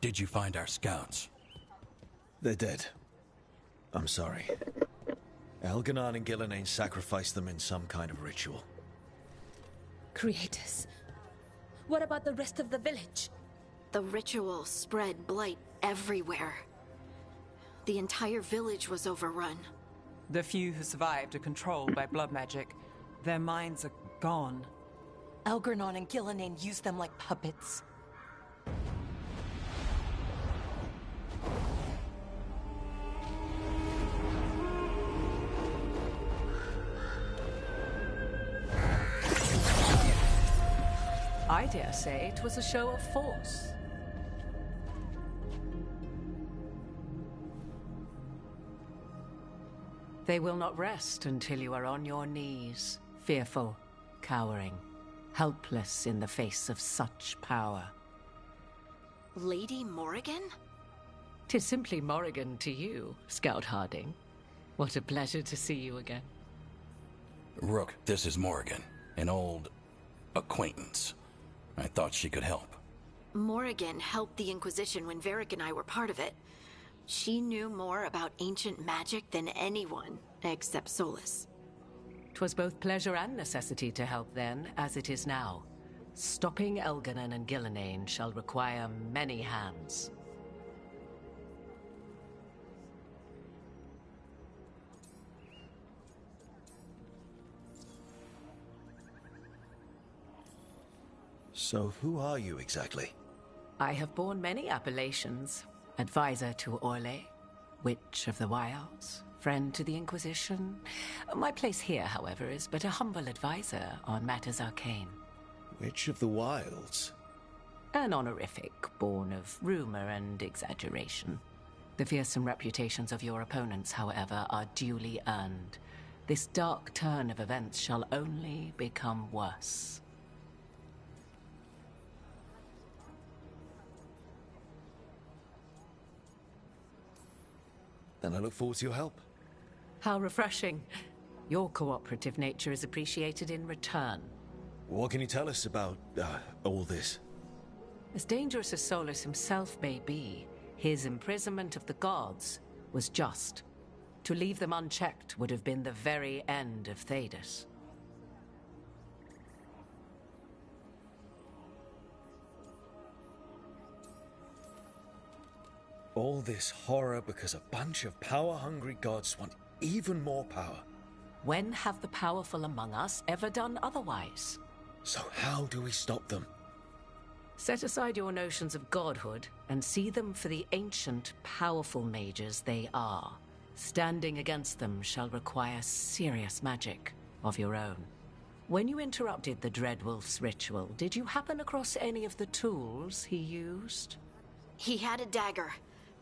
Did you find our scouts? They're dead. I'm sorry. Elganon and Gillenane sacrificed them in some kind of ritual. Creators. What about the rest of the village? The ritual spread blight everywhere. The entire village was overrun. The few who survived are controlled by blood magic. Their minds are gone. Elganon and Gillenane used them like puppets. I dare say it was a show of force. They will not rest until you are on your knees, fearful, cowering, helpless in the face of such power. Lady Morrigan? 'Tis simply Morrigan to you, Scout Harding. What a pleasure to see you again. Rook, this is Morrigan, an old acquaintance. I thought she could help. Morrigan helped the Inquisition when Varric and I were part of it. She knew more about ancient magic than anyone, except Solus. 'Twas both pleasure and necessity to help then, as it is now. Stopping Elganon and Gillenane shall require many hands. So who are you exactly? I have borne many appellations. Advisor to Orle, Witch of the Wilds, friend to the Inquisition. My place here, however, is but a humble advisor on matters arcane. Witch of the Wilds? An honorific born of rumor and exaggeration. The fearsome reputations of your opponents, however, are duly earned. This dark turn of events shall only become worse. Then I look forward to your help. How refreshing. Your cooperative nature is appreciated in return. What can you tell us about, all this? As dangerous as Solus himself may be, his imprisonment of the gods was just. To leave them unchecked would have been the very end of Thedas. All this horror because a bunch of power-hungry gods want even more power. When have the powerful among us ever done otherwise? So how do we stop them? Set aside your notions of godhood and see them for the ancient, powerful mages they are. Standing against them shall require serious magic of your own. When you interrupted the Dreadwolf's ritual, did you happen across any of the tools he used? He had a dagger,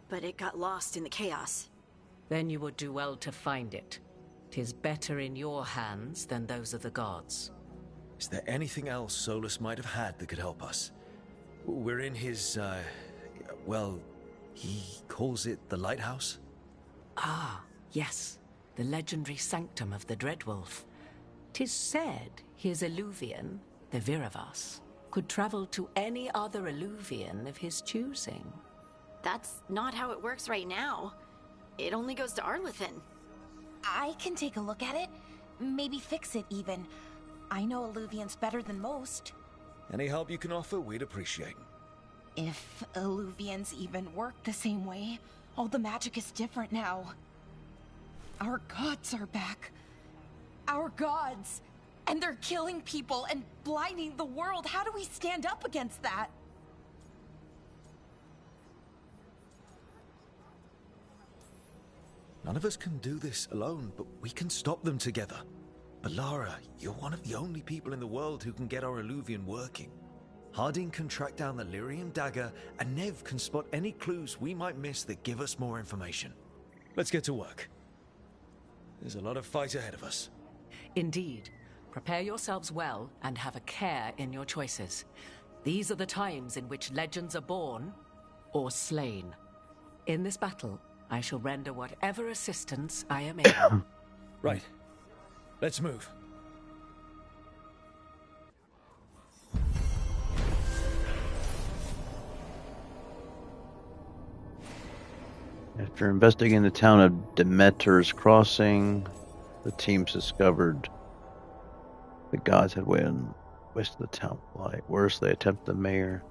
but it got lost in the chaos. Then you would do well to find it. 'Tis better in your hands than those of the gods. Is there anything else Solus might have had that could help us? We're in his, well, he calls it the lighthouse? Ah, yes. The legendary sanctum of the Dreadwolf. 'Tis said his Illuvian, the Viravas, could travel to any other Illuvian of his choosing. That's not how it works right now. It only goes to Arlethan. I can take a look at it. Maybe fix it, even. I know Illuvians better than most. Any help you can offer, we'd appreciate. If Illuvians even work the same way, all the magic is different now. Our gods are back. Our gods! And they're killing people and blinding the world. How do we stand up against that? None of us can do this alone, but we can stop them together. Alara, you're one of the only people in the world who can get our Illuvian working. Harding can track down the Lyrium dagger, and Nev can spot any clues we might miss that give us more information. Let's get to work. There's a lot of fight ahead of us. Indeed. Prepare yourselves well and have a care in your choices. These are the times in which legends are born or slain. In this battle, I shall render whatever assistance I am able. Right. Let's move. After investigating the town of Demeter's Crossing, the teams discovered the gods had won west of the town light. Worse, they attempted the mayor.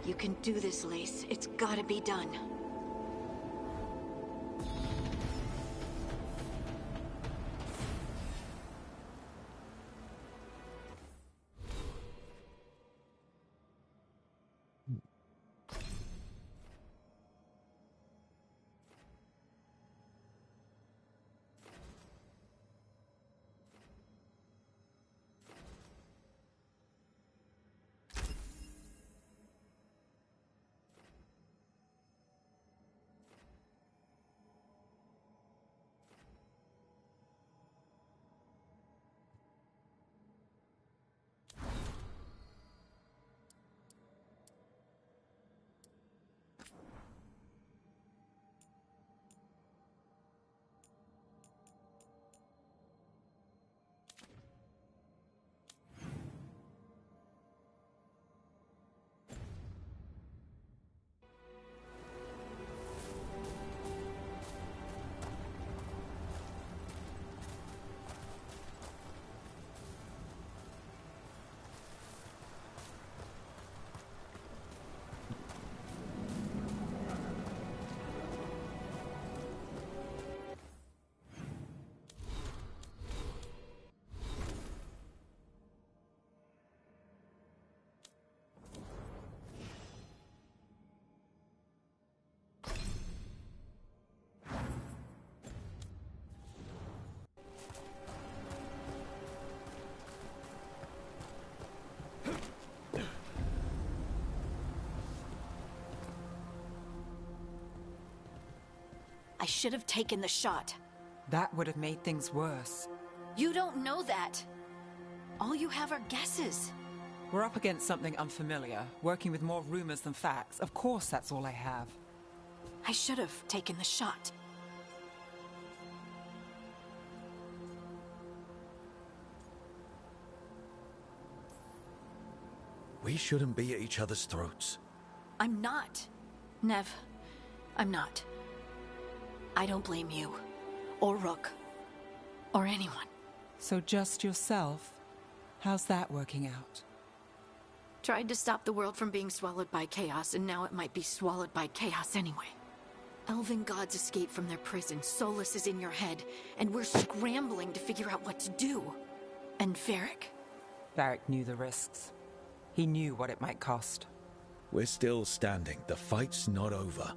You can do this, Lace. It's gotta be done. I should have taken the shot. That would have made things worse. You don't know that. All you have are guesses. We're up against something unfamiliar, working with more rumors than facts. Of course that's all I have. I should have taken the shot. We shouldn't be at each other's throats. I'm not. Nev, I'm not. I don't blame you, or Rook, or anyone. So just yourself? How's that working out? Tried to stop the world from being swallowed by chaos, and now it might be swallowed by chaos anyway. Elven gods escaped from their prison, Solus is in your head, and we're scrambling to figure out what to do. And Varric? Varric knew the risks. He knew what it might cost. We're still standing. The fight's not over.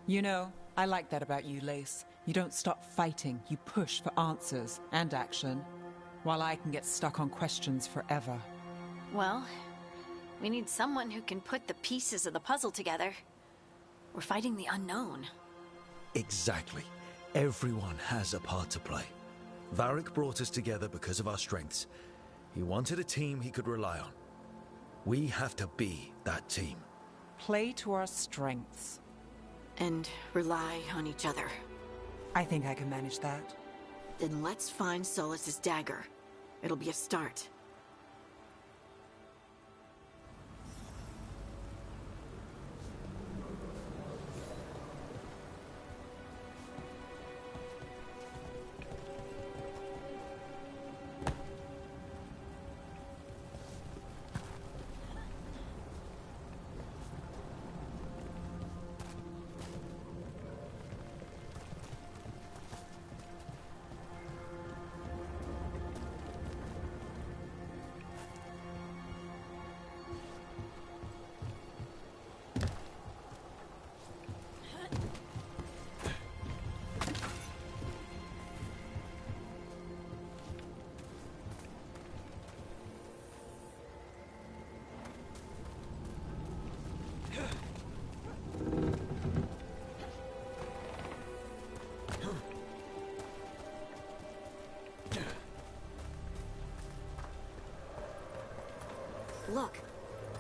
You know, I like that about you, Lace. You don't stop fighting, you push for answers and action, while I can get stuck on questions forever. Well, we need someone who can put the pieces of the puzzle together. We're fighting the unknown. Exactly. Everyone has a part to play. Varric brought us together because of our strengths. He wanted a team he could rely on. We have to be that team. Play to our strengths. And rely on each other. I think I can manage that. Then let's find Solus's dagger. It'll be a start.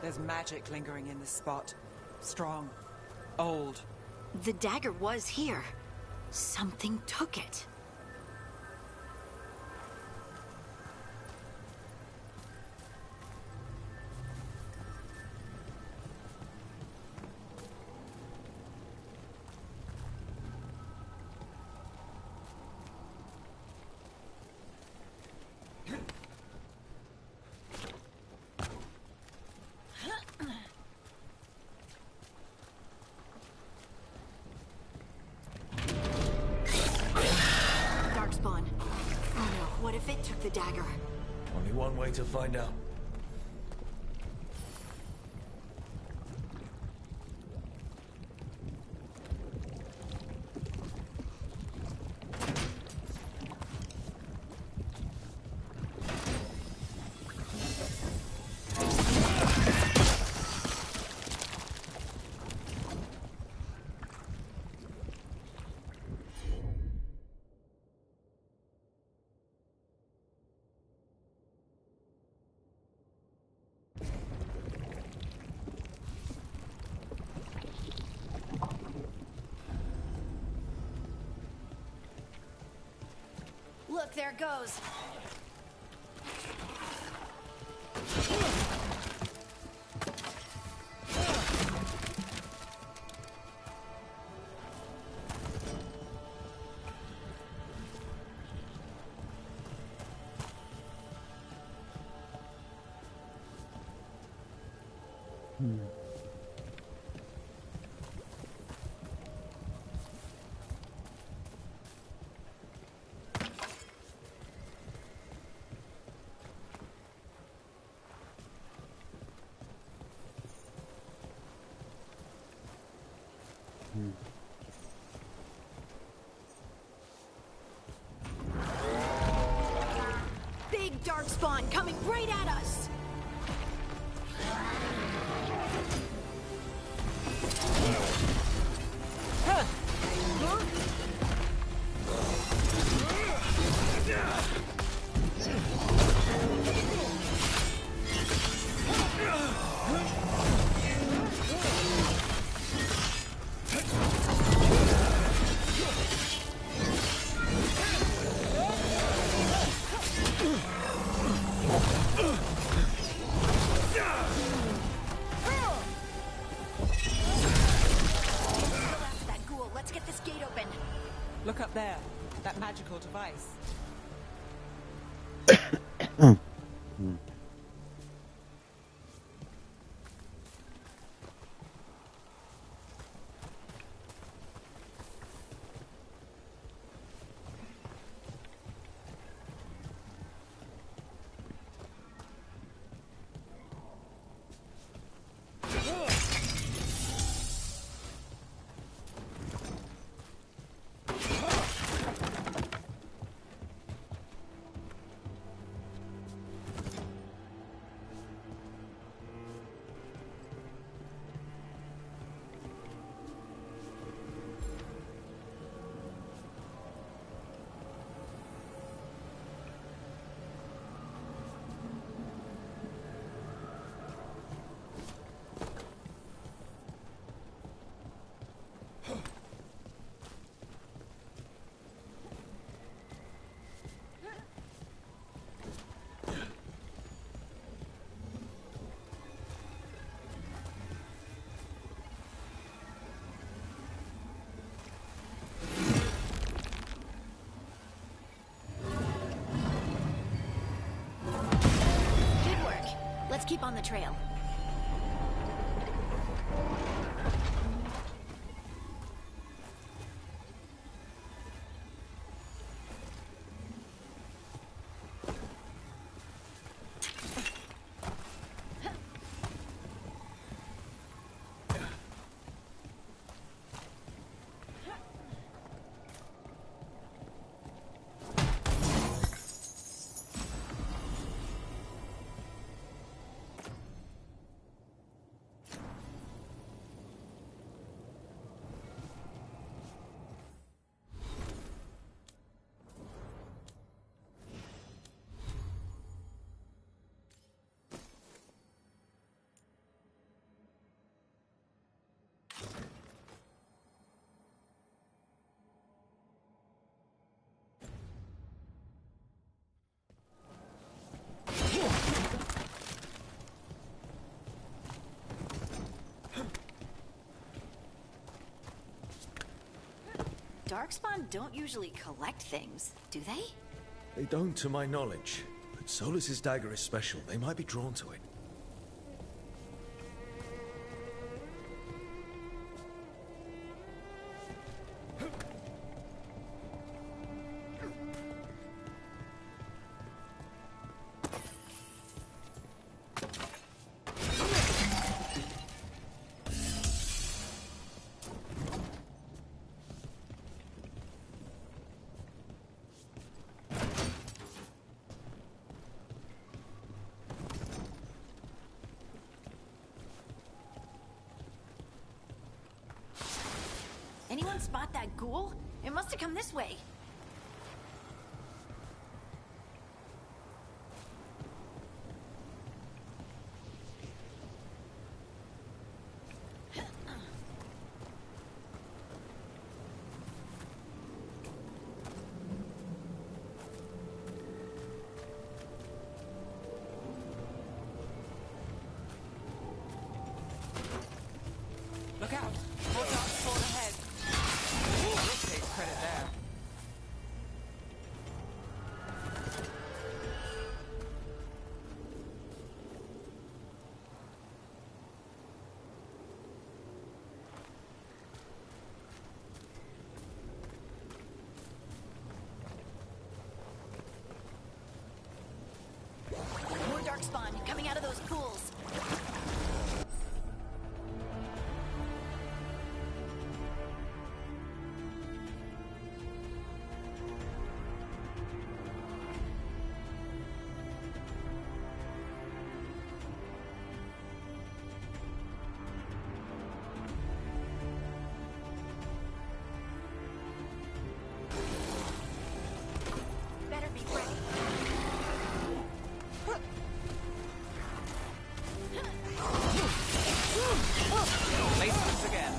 There's magic lingering in this spot. Strong. Old. The dagger was here. Something took it. What if it took the dagger? Only one way to find out. Look, there it goes. Big darkspawn coming right at us. Look up there. That magical device. Let's keep on the trail. Darkspawn don't usually collect things, do they? They don't, to my knowledge. But Solus's dagger is special. They might be drawn to it. Anyone spot that ghoul? It must have come this way. Look out! More dark spawn ahead. This takes credit there. More darkspawn coming out of those pools. Better be ready. Placements again.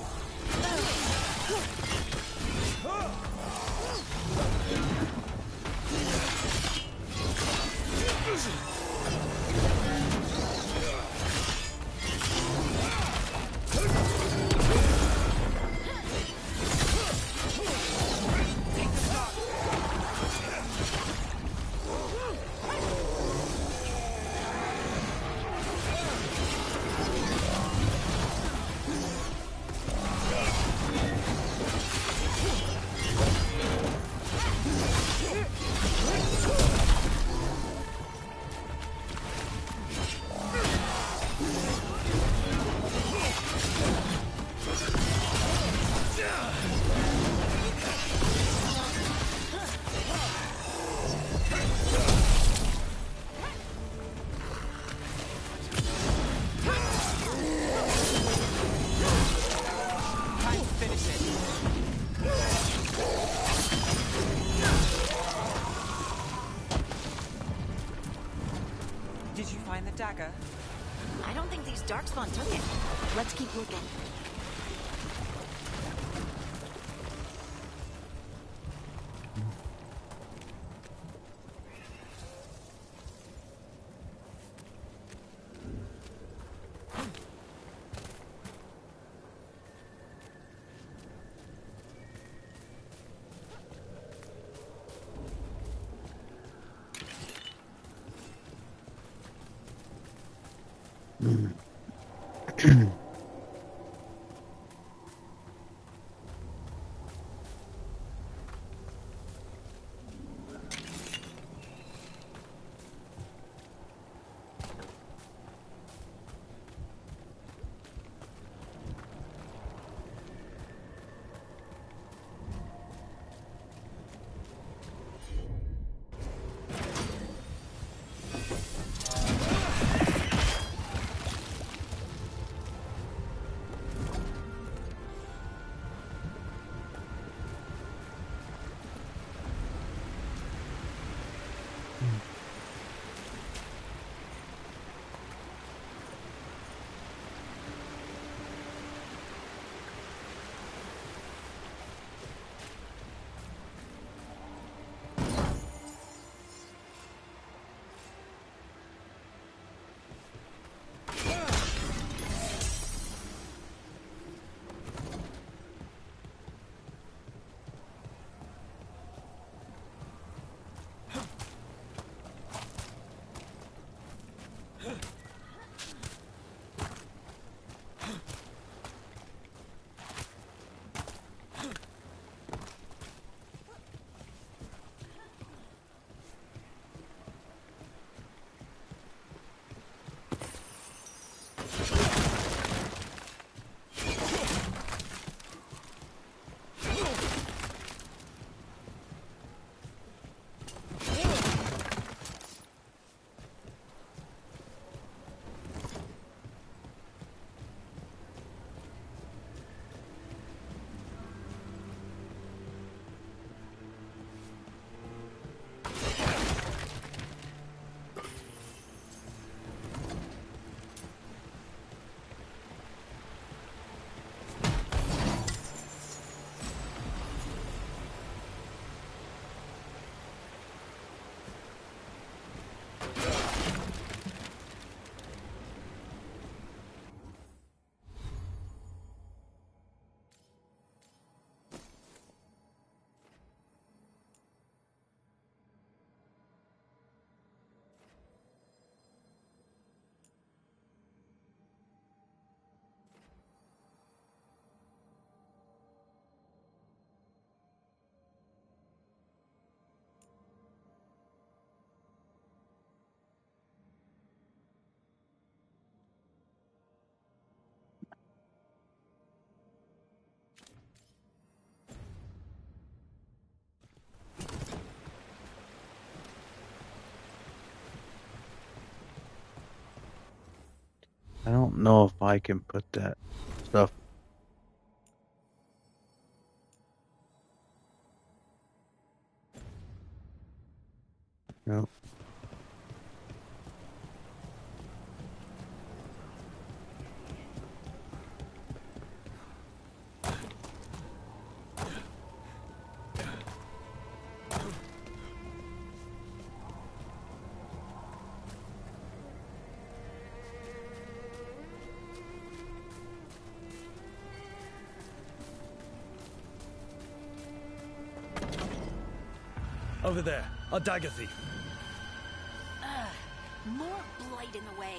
Time to finish it. Did you find the dagger? I don't think these darkspawn took it. Let's keep looking. I don't know if I can put that stuff. No. Over there, a dagger thief. More blight in the way.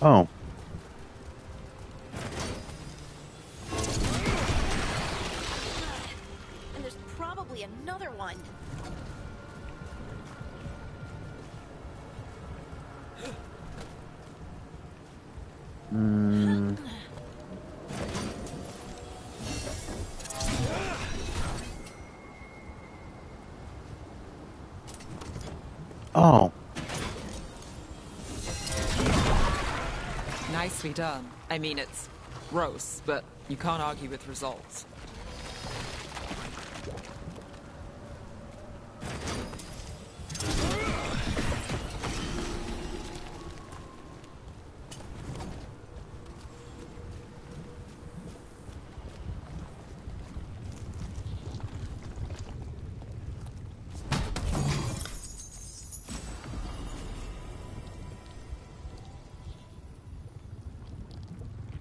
Oh. And there's probably another one. Oh. Nicely done. I mean, it's gross, but you can't argue with results.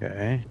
Okay.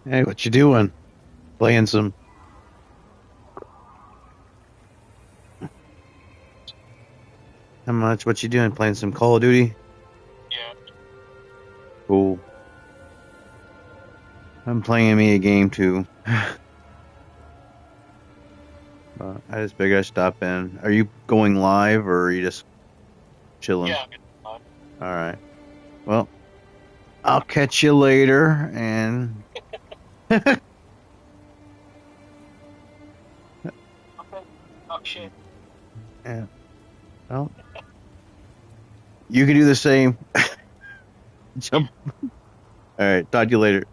Hey, what you doing? Playing some... How much? What you doing? Playing some Call of Duty? Yeah. Cool. I'm playing me a game too. I just figured I'd stop in. Are you going live or are you just chilling? Yeah, I'm Alright. Well, I'll catch you later and... okay. Oh shit. Yeah. Well, you can do the same. Jump. Alright, talk to you later.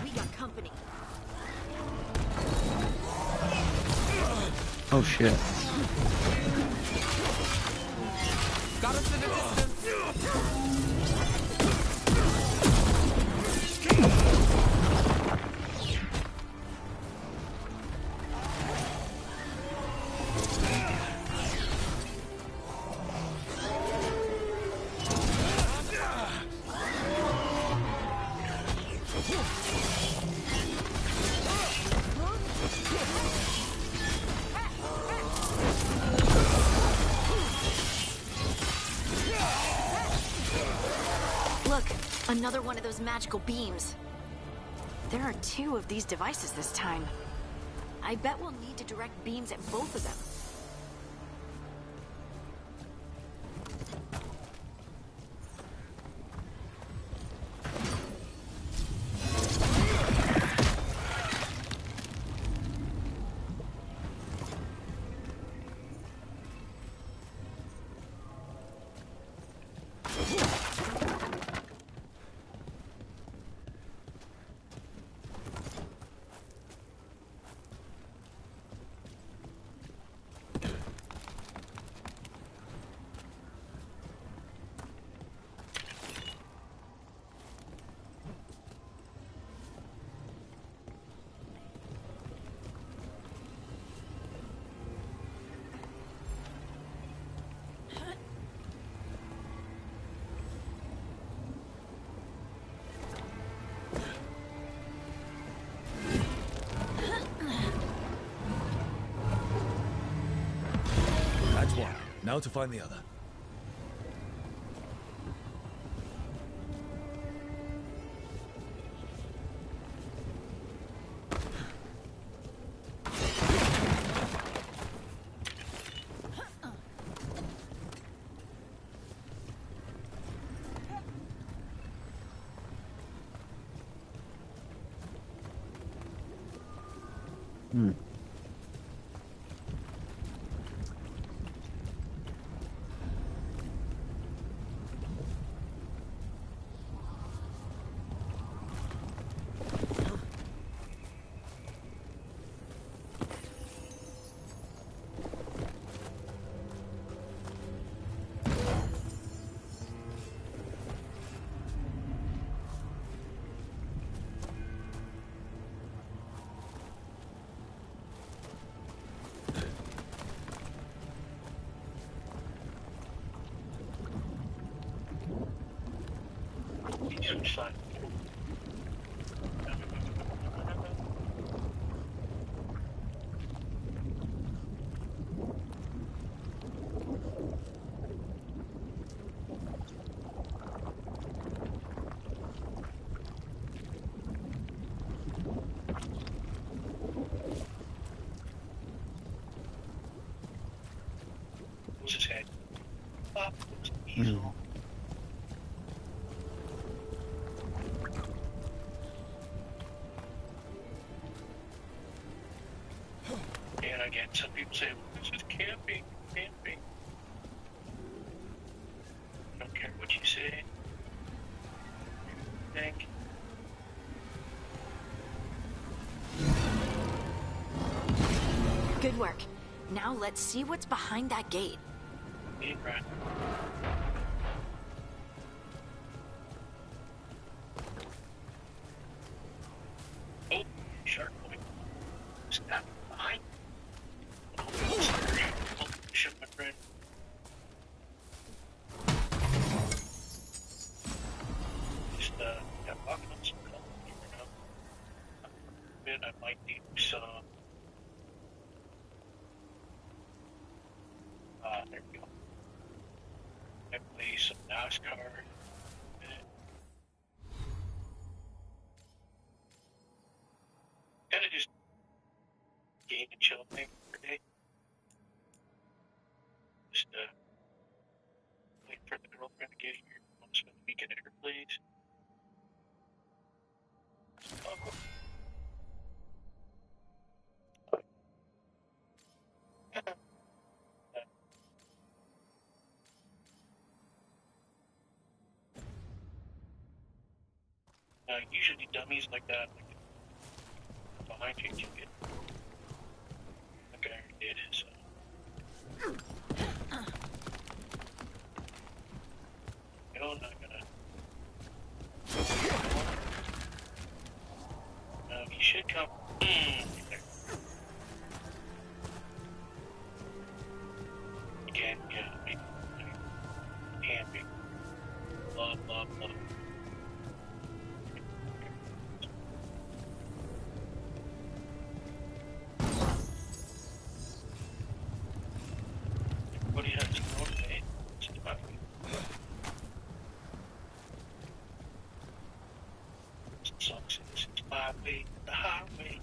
We got company. Oh shit. Got us in the distance. Look, another one of those magical beams. There are 2 of these devices this time. I bet we'll need to direct beams at both of them. That's one. Now to find the other. Fun. Just head up. Mm. work. Now let's see what's behind that gate. Hey, Brad. Oh, shark point. Is that behind? Oh, shit, my friend. Just, yeah, walking on some color here now. Man, I might need some. There we go. Definitely some NASCAR. Kind of just game and chill thing for a day. Just wait for the girlfriend to get here. I want to spend the weekend at her place. Oh. Usually dummies like that, like behind you, you get. Like I already did, so. No, I'm not gonna. He should come. There. Again, yeah, can be. Love. Everybody has their own day. It's my way. Sucks. It's my way, the highway.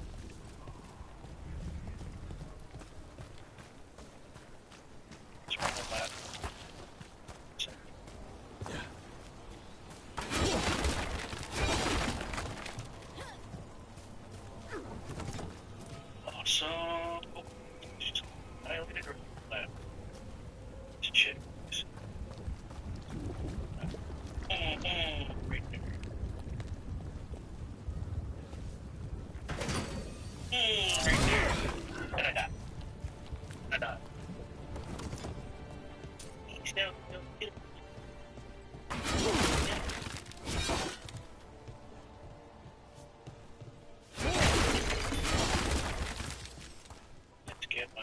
It's one of my. Awesome. Oh, I only did that. Let's check this. Right there. Right there. And I died. He's down. No, get him. Let's get my.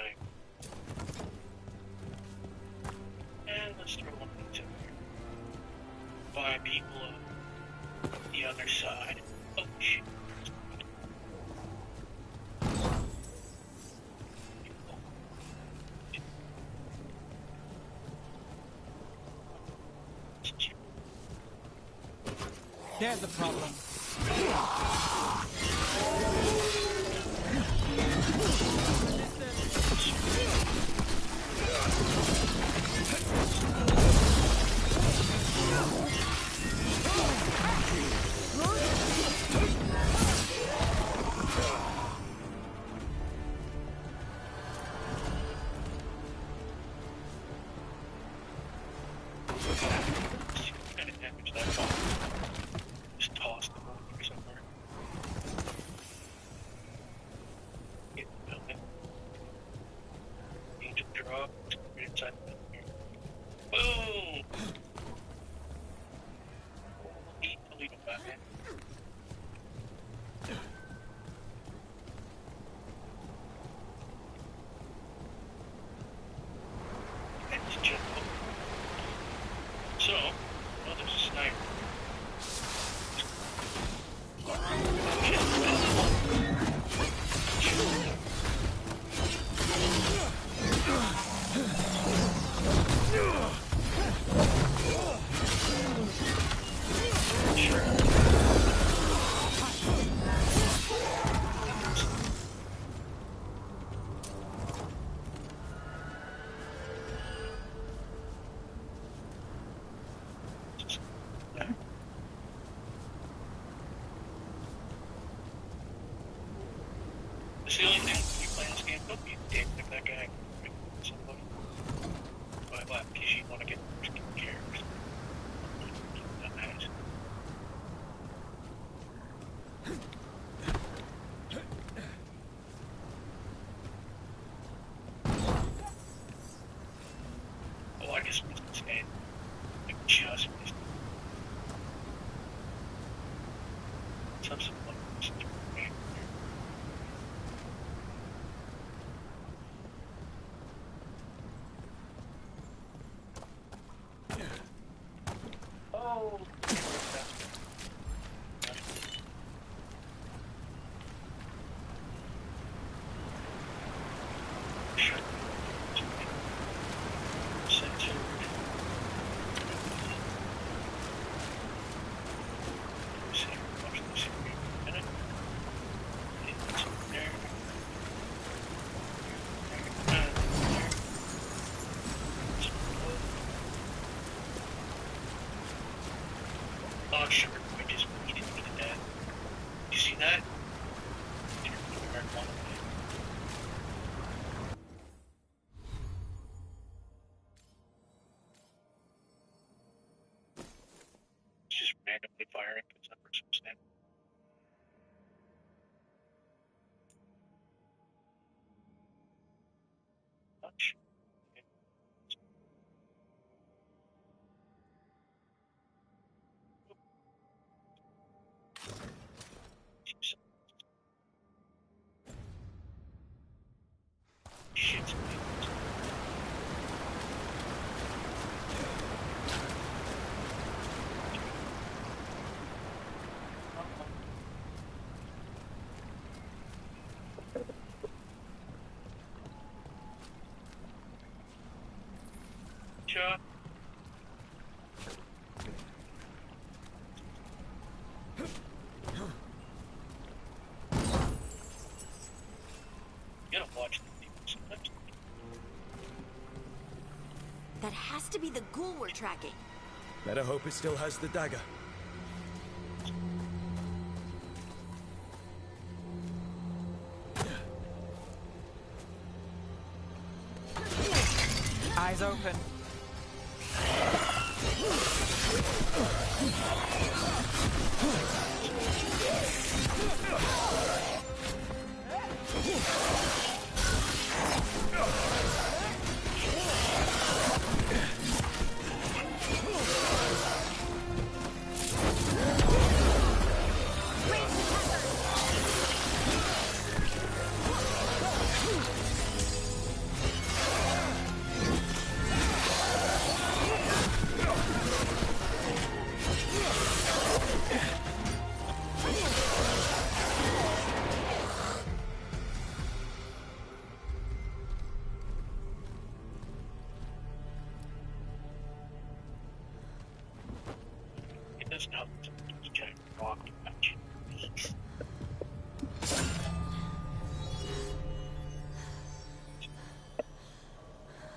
And let's throw one of these in here. By people on the other side. Oh shit. There's the problem. What kind of damage that caused? Just toss them over somewhere. Get the building. Angel drop. Right inside the building here. Boom! Need to leave him back in. Let's jump up. So, oh, there's a sniper. It's the only thing when you play this game, don't be a dick if that guy somebody. Why? Because you want to get characters. Dumbass. just missed his head. I just missed it. Some sort of oh. Oh, sure. I just needed to get that. You see that? It's just randomly firing for some reason. Touch. Shit. Sure. You gotta watch the people sometimes. That has to be the ghoul we're tracking. Better hope it still has the dagger. Eyes open. It doesn't help to giant rock match.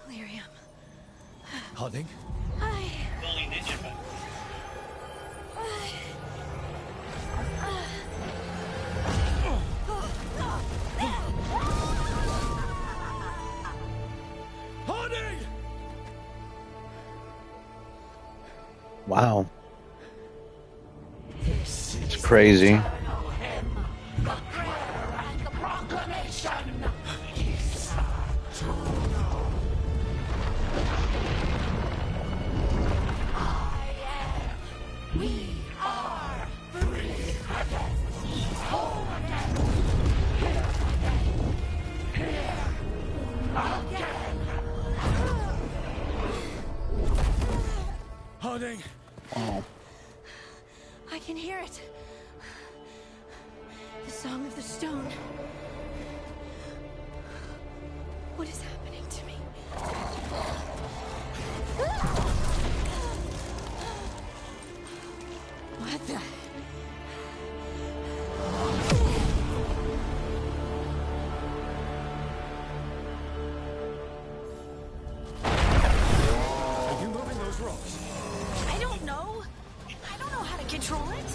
Lyrium. Harding? Only ninja man. Harding! Wow. It's crazy. Harding! Oh. I can hear it. The song of the stone. What is happening to me? What the? Are you moving those rocks? I don't know. I don't know how to control it.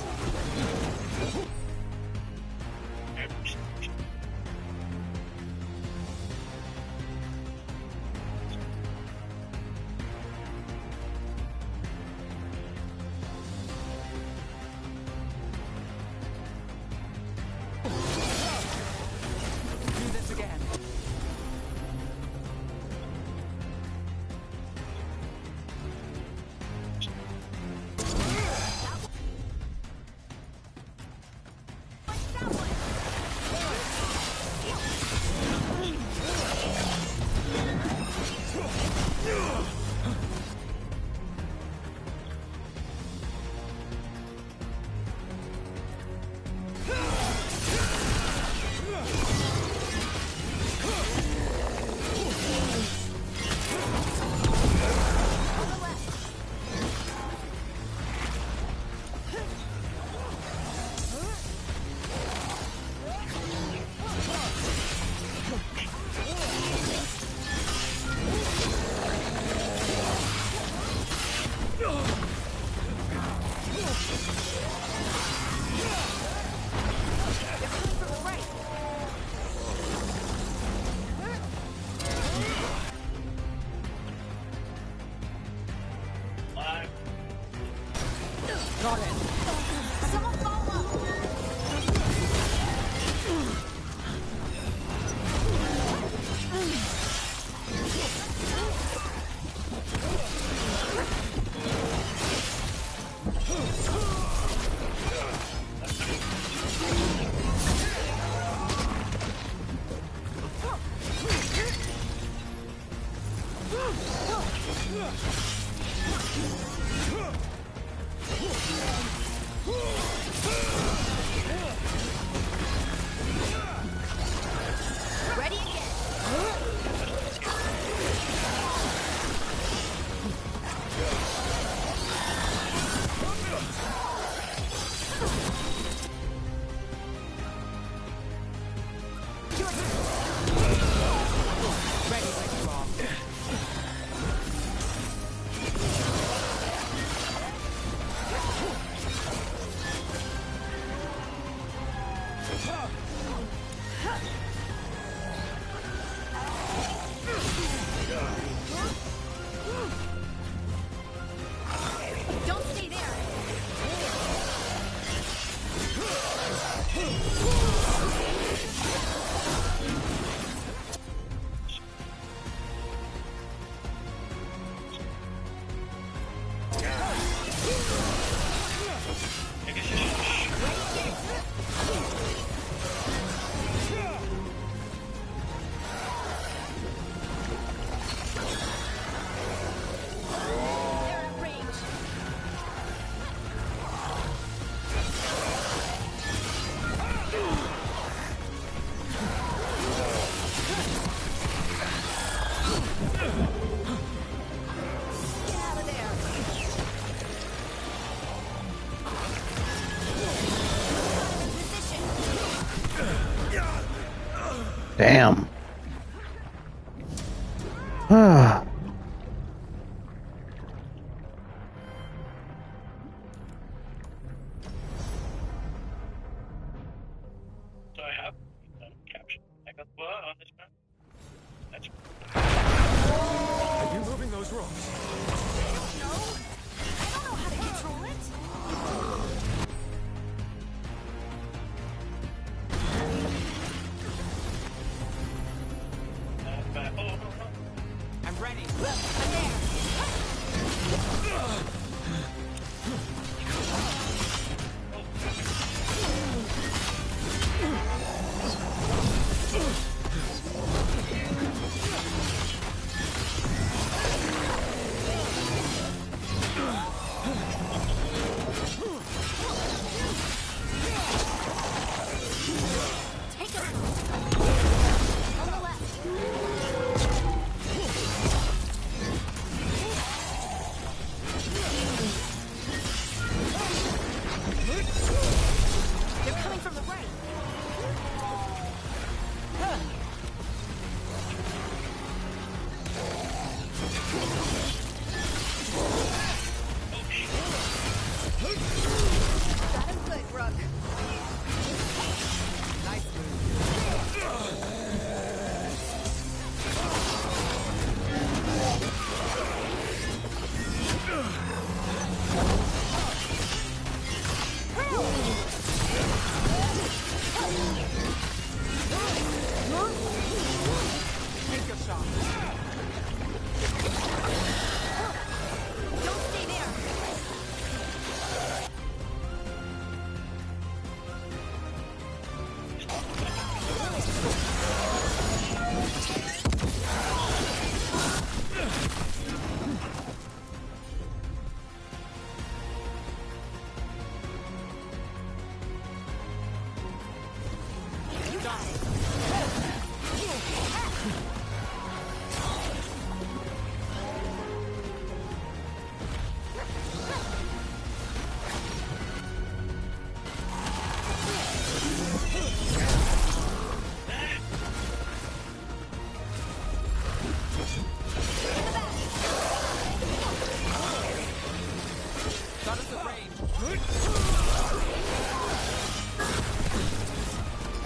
Damn. Ah. So I have caption. I got what on this map? That's Are you moving those rocks? No, I don't know how to control it. bad. Oh, no. I'm ready. I'm there. Take us. On the left.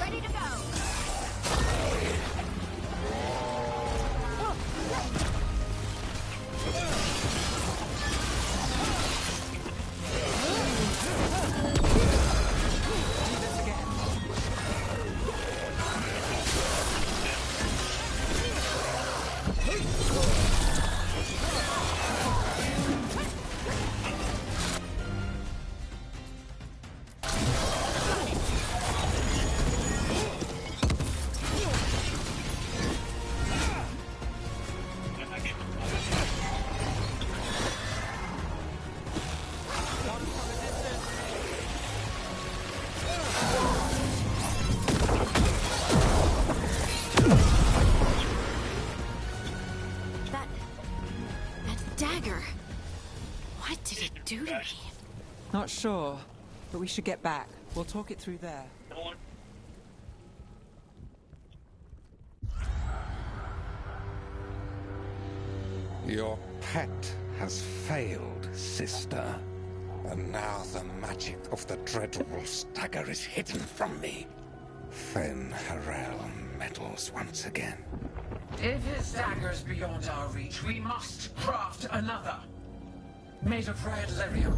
Ready to go. Do to me? Not sure, but we should get back. We'll talk it through there. Your pet has failed, sister. And now the magic of the Dreadwolf's dagger is hidden from me. Fen Harel meddles once again. If his dagger's beyond our reach, we must craft another. Made of red lyrium.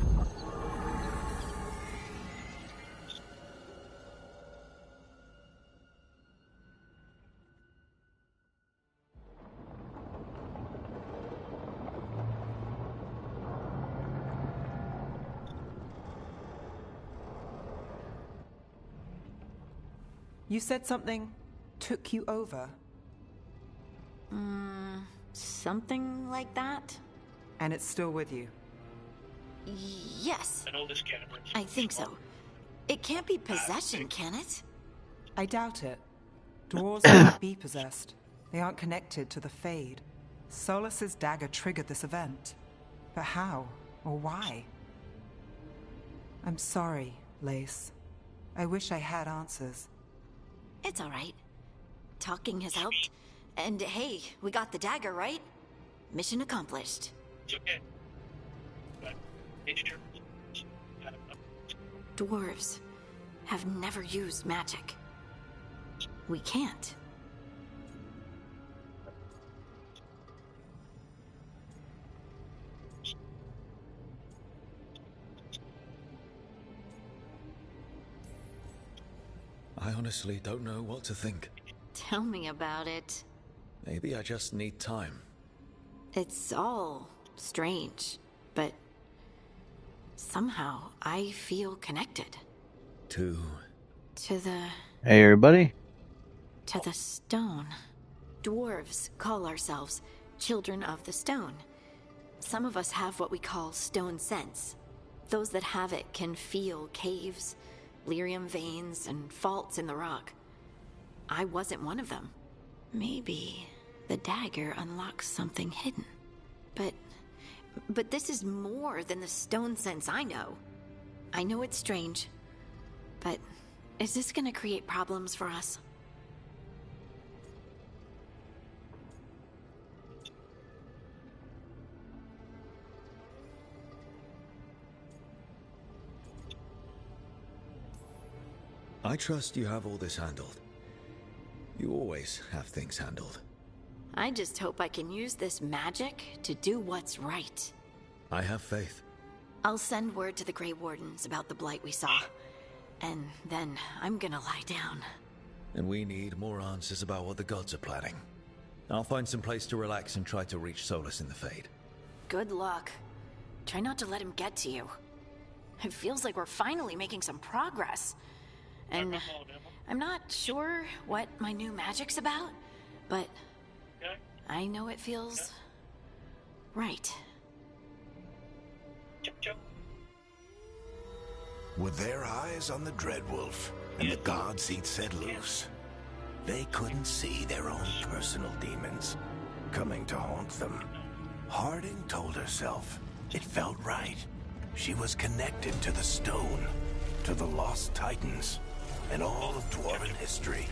You said something took you over. Something like that? And it's still with you? Yes. I know this camera. I think so. It can't be possession, can it? I doubt it. Dwarves can't be possessed. They aren't connected to the Fade. Solus's dagger triggered this event. But how? Or why? I'm sorry, Lace. I wish I had answers. It's all right. Talking has helped. And hey, we got the dagger, right? Mission accomplished. It's okay. But nature. Dwarves have never used magic. We can't. I honestly don't know what to think. Tell me about it. Maybe I just need time. It's all strange, but somehow I feel connected. To the... Hey, everybody. To the stone. Dwarves call ourselves children of the stone. Some of us have what we call stone sense. Those that have it can feel caves, lyrium veins, and faults in the rock. I wasn't one of them. Maybe the dagger unlocks something hidden. But this is more than the stone sense I know. I know it's strange, but is this gonna create problems for us? I trust you have all this handled. You always have things handled. I just hope I can use this magic to do what's right. I have faith. I'll send word to the Grey Wardens about the blight we saw. And then I'm gonna lie down. And we need more answers about what the gods are planning. I'll find some place to relax and try to reach Solus in the Fade. Good luck. Try not to let him get to you. It feels like we're finally making some progress. And I'm not sure what my new magic's about, but I know it feels right. With their eyes on the Dreadwolf and the gods he'd set loose, they couldn't see their own personal demons coming to haunt them. Harding told herself it felt right. She was connected to the stone, to the lost titans, and all of dwarven history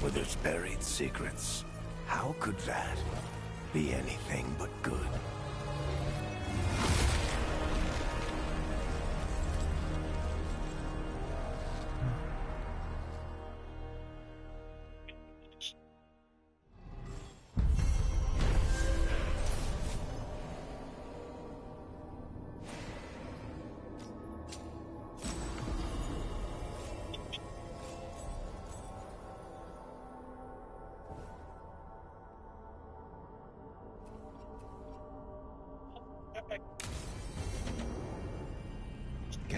with its buried secrets. How could that be anything but good?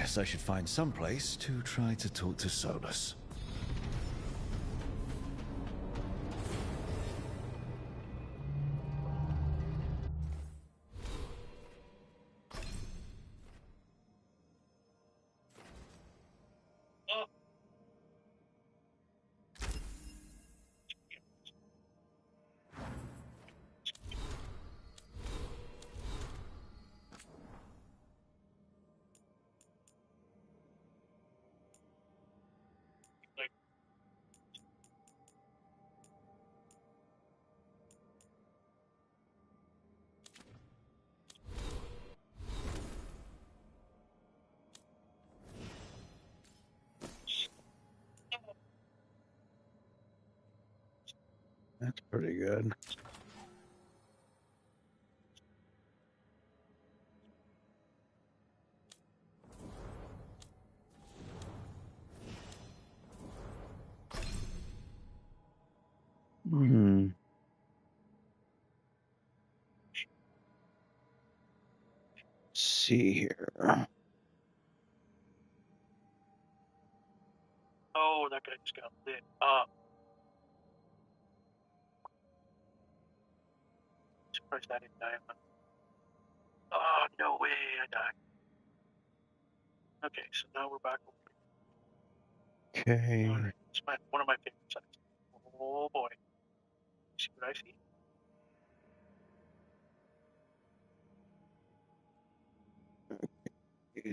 guess I should find some place to try to talk to Solus. That's pretty good. Hmm. Let's see here. Oh, that guy just got lit. Surprised I didn't die. Oh, no way, I died. Okay, so now we're back over here. Okay. Alright, it's one of my favorite sites. Oh boy. See what I see?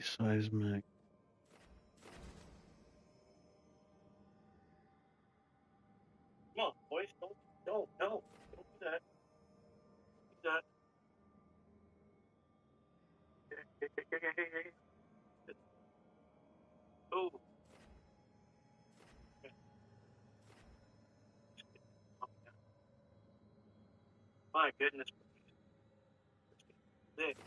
Seismic. Come on, boys, don't do that. Do that. Oh. My goodness. Sick.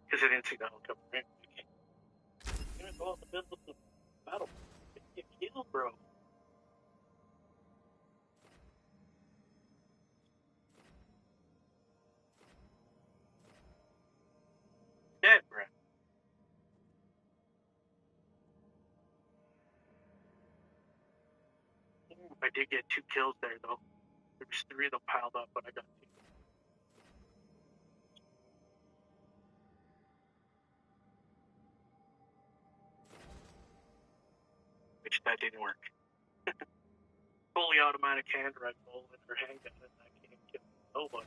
Because I didn't see that one coming. Right? You're gonna go out in the middle of the battle. Get killed, bro. Dead, bro. I did get 2 kills there, though. There was 3 of them piled up, but I got 2. Which that didn't work. Fully automatic hand rifle with her handgun, and I can't kill nobody.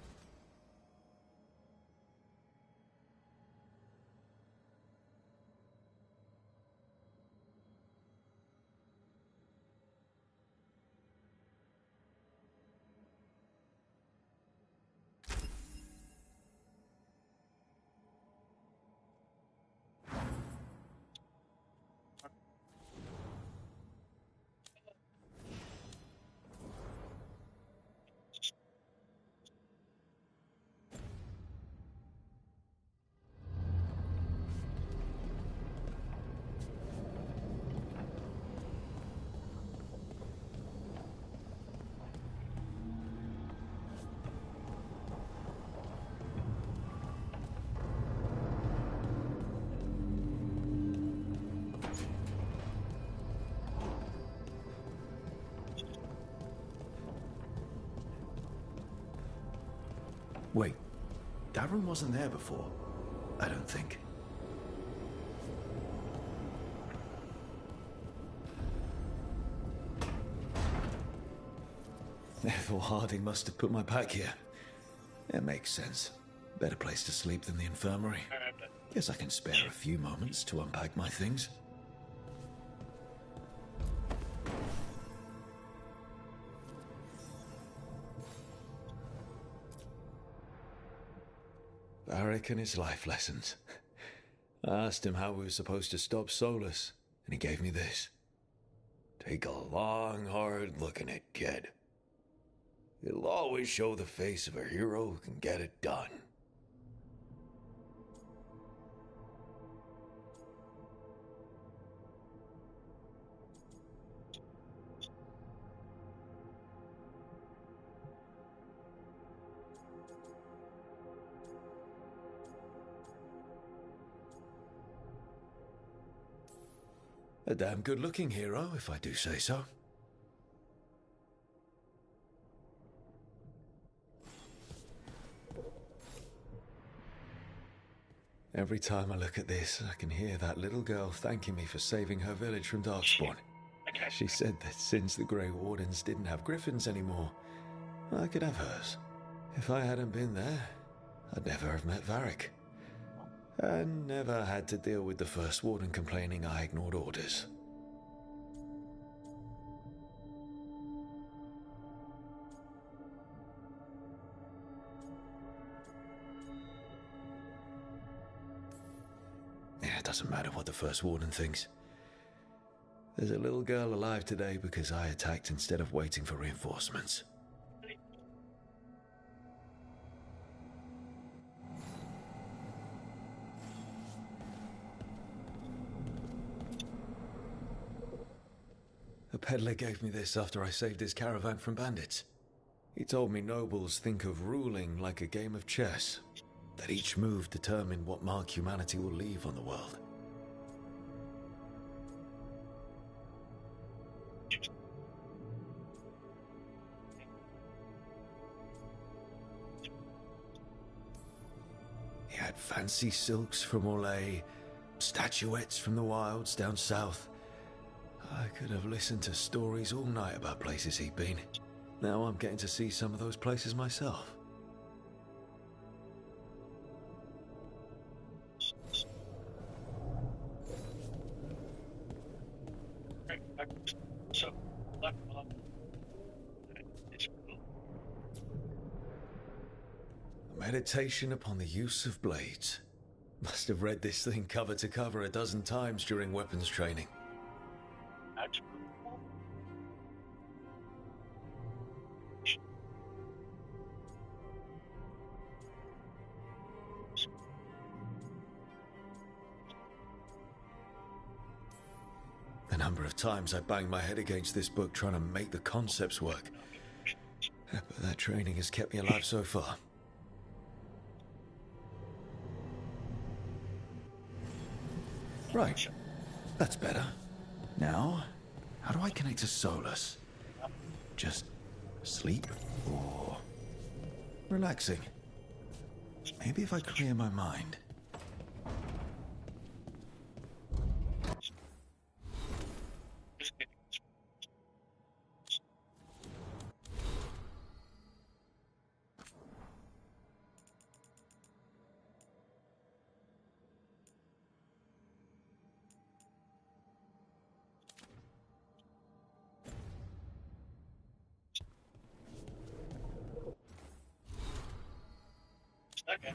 Wait, Darren wasn't there before? I don't think. Therefore, Harding must have put my pack here. It makes sense. Better place to sleep than the infirmary. Guess I can spare a few moments to unpack my things. Barrick and his life lessons. I asked him how we were supposed to stop Solus, and he gave me this. Take a long, hard look at it, kid. It'll always show the face of a hero who can get it done. A damn good-looking hero, if I do say so. Every time I look at this, I can hear that little girl thanking me for saving her village from Darkspawn. She said that since the Grey Wardens didn't have griffins anymore, I could have hers. If I hadn't been there, I'd never have met Varric. And never had to deal with the First Warden complaining I ignored orders. Yeah, it doesn't matter what the First Warden thinks. There's a little girl alive today because I attacked instead of waiting for reinforcements. A peddler gave me this after I saved his caravan from bandits. He told me nobles think of ruling like a game of chess, that each move determines what mark humanity will leave on the world. He had fancy silks from Orlais, statuettes from the wilds down south. I could have listened to stories all night about places he'd been. Now I'm getting to see some of those places myself. So, Meditation upon the use of blades. Must have read this thing cover to cover a dozen times during weapons training. The number of times I banged my head against this book trying to make the concepts work. But that training has kept me alive so far. Right. That's better. Now, how do I connect to Solus? Just sleep or relaxing? Maybe if I clear my mind. Okay.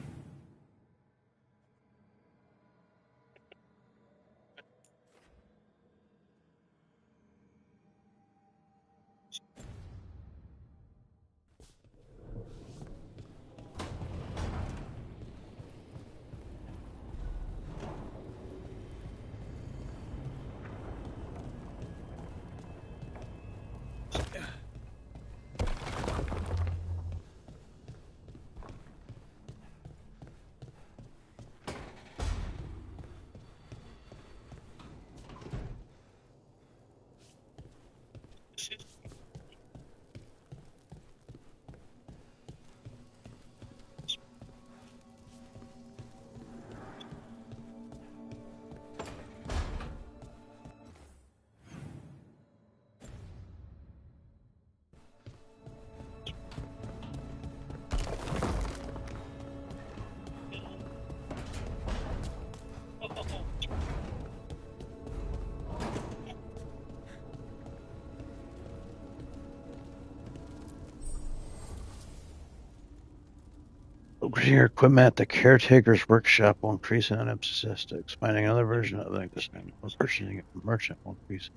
Upgrading your equipment at the caretaker's workshop will increase an emphasis to expanding another version of the design. Or purchasing it from merchant will increase.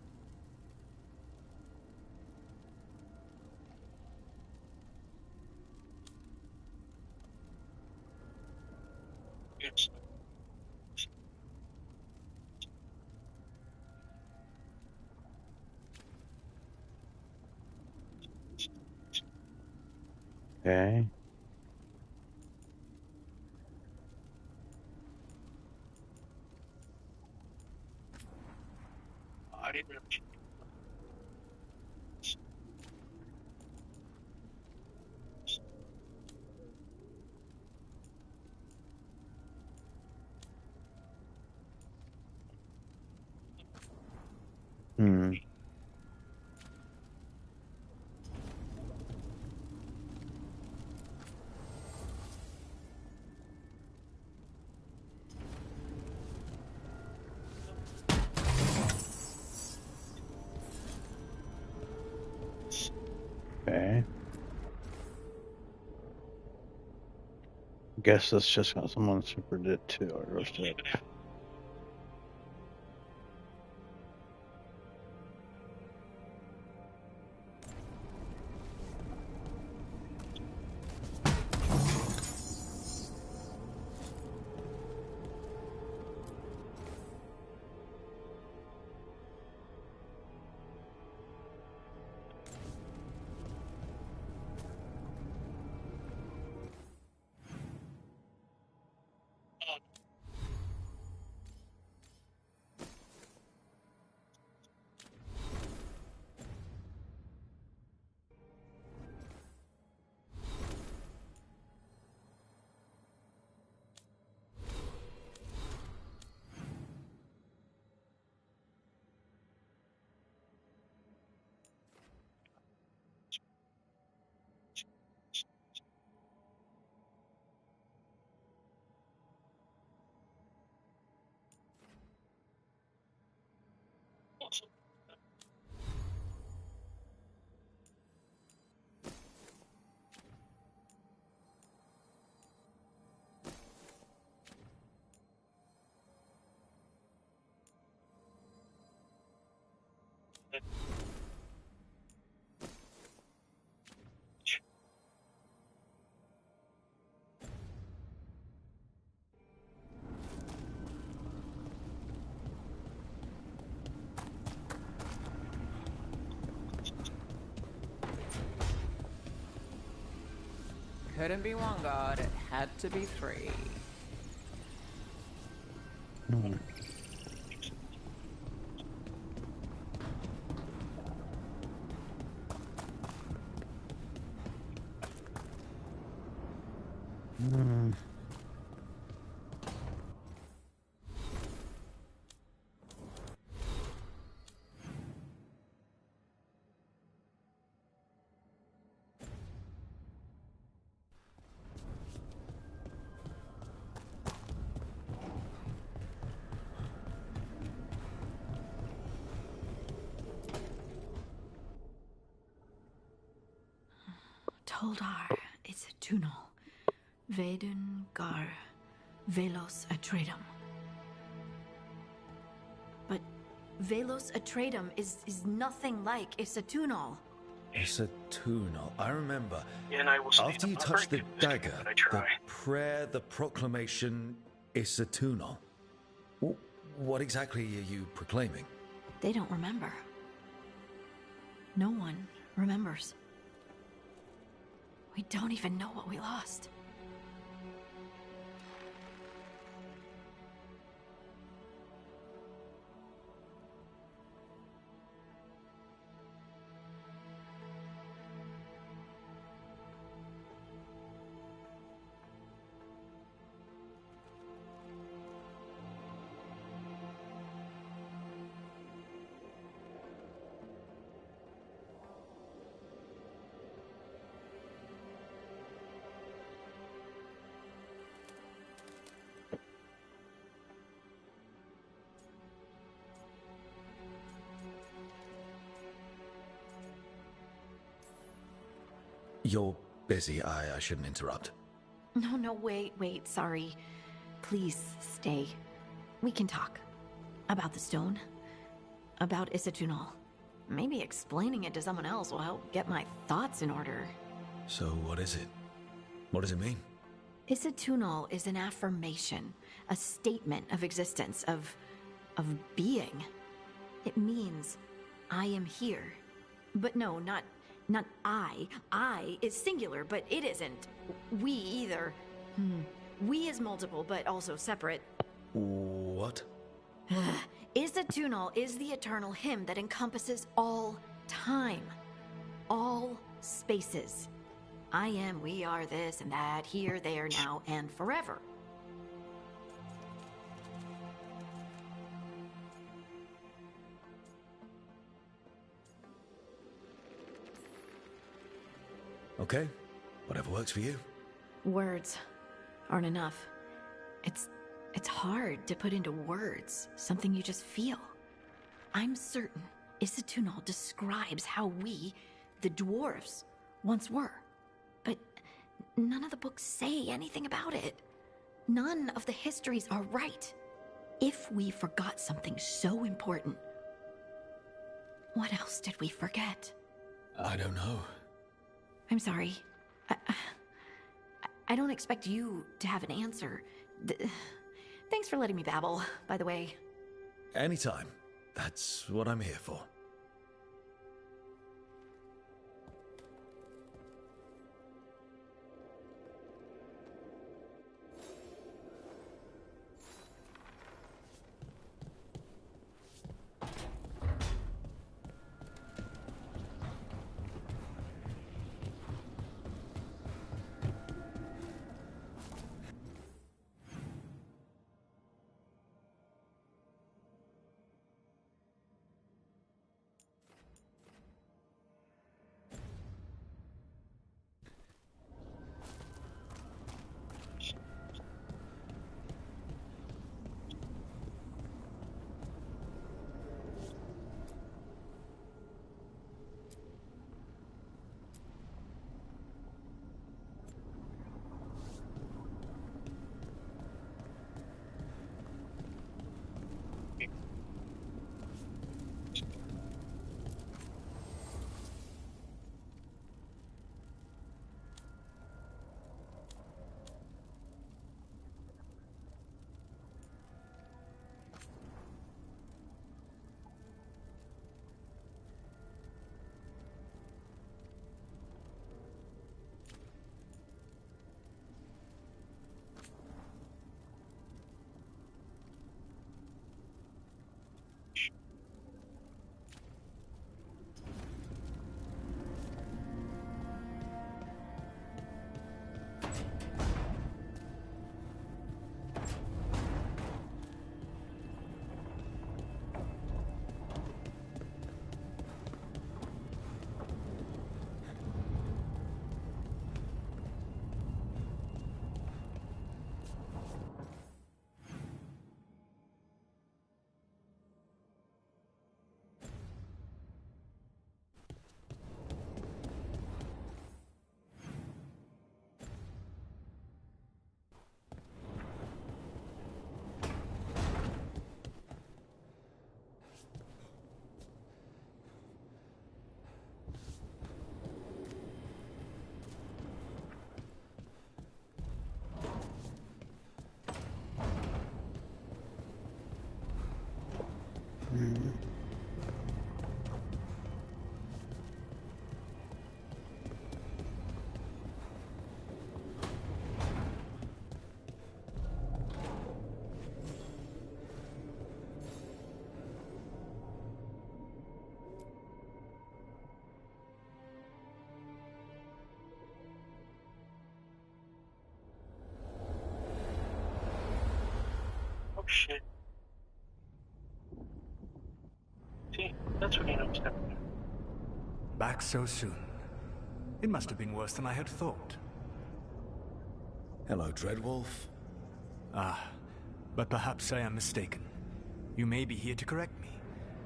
Okay. I didn't really. Hmm. Okay. Guess that's just got someone super did too. I roasted it. Couldn't be one god, it had to be three. Hmm. Hmm. Toldar, it's a tunnel. Vedun gar velos atredum. But velos atredum is nothing like Isatunal. It's a tunnel. I remember. And I will say After you I'm not touch the very good at this game, dagger, but I the try. prayer, the proclamation, is a tunnel. What exactly are you proclaiming? They don't remember. No one remembers. We don't even know what we lost. You're busy. I shouldn't interrupt. No, wait, sorry. Please, stay. We can talk. About the stone. About Isatunal. Maybe explaining it to someone else will help get my thoughts in order. So what is it? What does it mean? Isatunal is an affirmation, a statement of existence, of being. It means, I am here. But no, not Not I. I is singular, but it isn't. We either. We is multiple, but also separate. What? Isatunal is the eternal hymn that encompasses all time. All spaces. I am, we are, this and that, here, there, now, and forever. Okay, whatever works for you. Words aren't enough. It's hard to put into words something you just feel. I'm certain Isatunal describes how we, the dwarves, once were. But none of the books say anything about it. None of the histories are right. If we forgot something so important, what else did we forget? I don't know. I'm sorry. I don't expect you to have an answer. Thanks for letting me babble, by the way. Anytime. That's what I'm here for. Shit. See, that's when you know step. Back so soon. It must have been worse than I had thought. Hello, Dreadwolf. Ah, but perhaps I am mistaken. You may be here to correct me,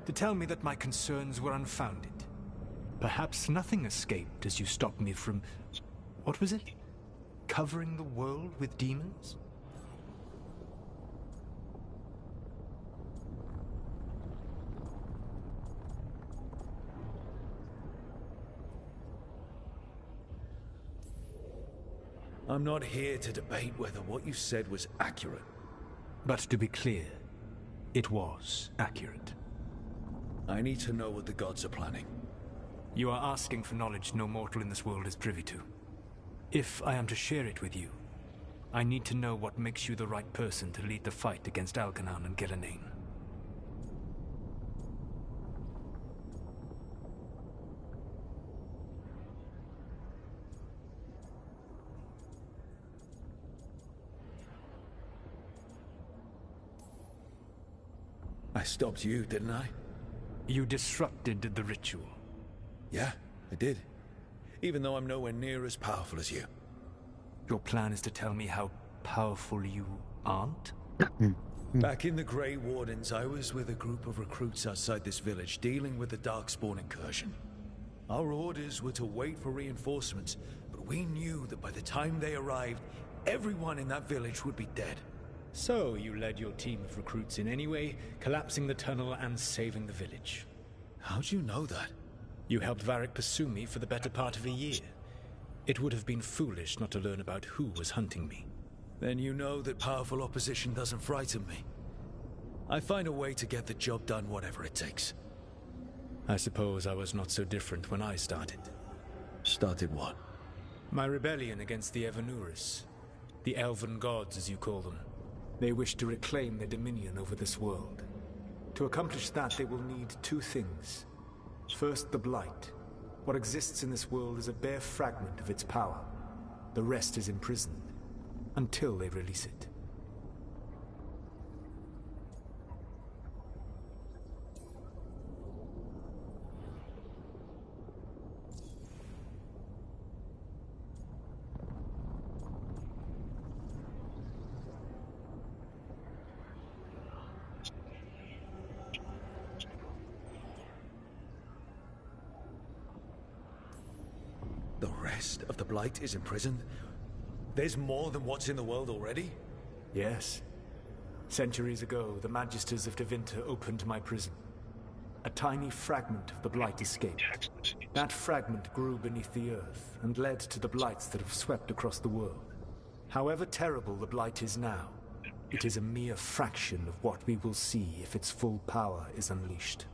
to tell me that my concerns were unfounded. Perhaps nothing escaped as you stopped me from... what was it? Covering the world with demons? I'm not here to debate whether what you said was accurate. But to be clear, it was accurate. I need to know what the gods are planning. You are asking for knowledge no mortal in this world is privy to. If I am to share it with you, I need to know what makes you the right person to lead the fight against Algernon and Gillenane. I stopped you, didn't I? You disrupted the ritual. Yeah, I did. Even though I'm nowhere near as powerful as you. Your plan is to tell me how powerful you aren't? Back in the Grey Wardens, I was with a group of recruits outside this village dealing with the Darkspawn incursion. Our orders were to wait for reinforcements, but we knew that by the time they arrived, everyone in that village would be dead. So you led your team of recruits in anyway, collapsing the tunnel and saving the village. How'd you know that? You helped Varric pursue me for the better part of a year. It would have been foolish not to learn about who was hunting me. Then you know that powerful opposition doesn't frighten me. I find a way to get the job done whatever it takes. I suppose I was not so different when I started. Started what? My rebellion against the Evanuris. The Elven Gods, as you call them. They wish to reclaim their dominion over this world. To accomplish that, they will need two things. First, the Blight. What exists in this world is a bare fragment of its power. The rest is imprisoned, until they release it. The rest of the Blight is imprisoned? There's more than what's in the world already? Yes. Centuries ago, the Magisters of Tevinter opened my prison. A tiny fragment of the Blight escaped. That fragment grew beneath the earth and led to the Blights that have swept across the world. However terrible the Blight is now, it is a mere fraction of what we will see if its full power is unleashed.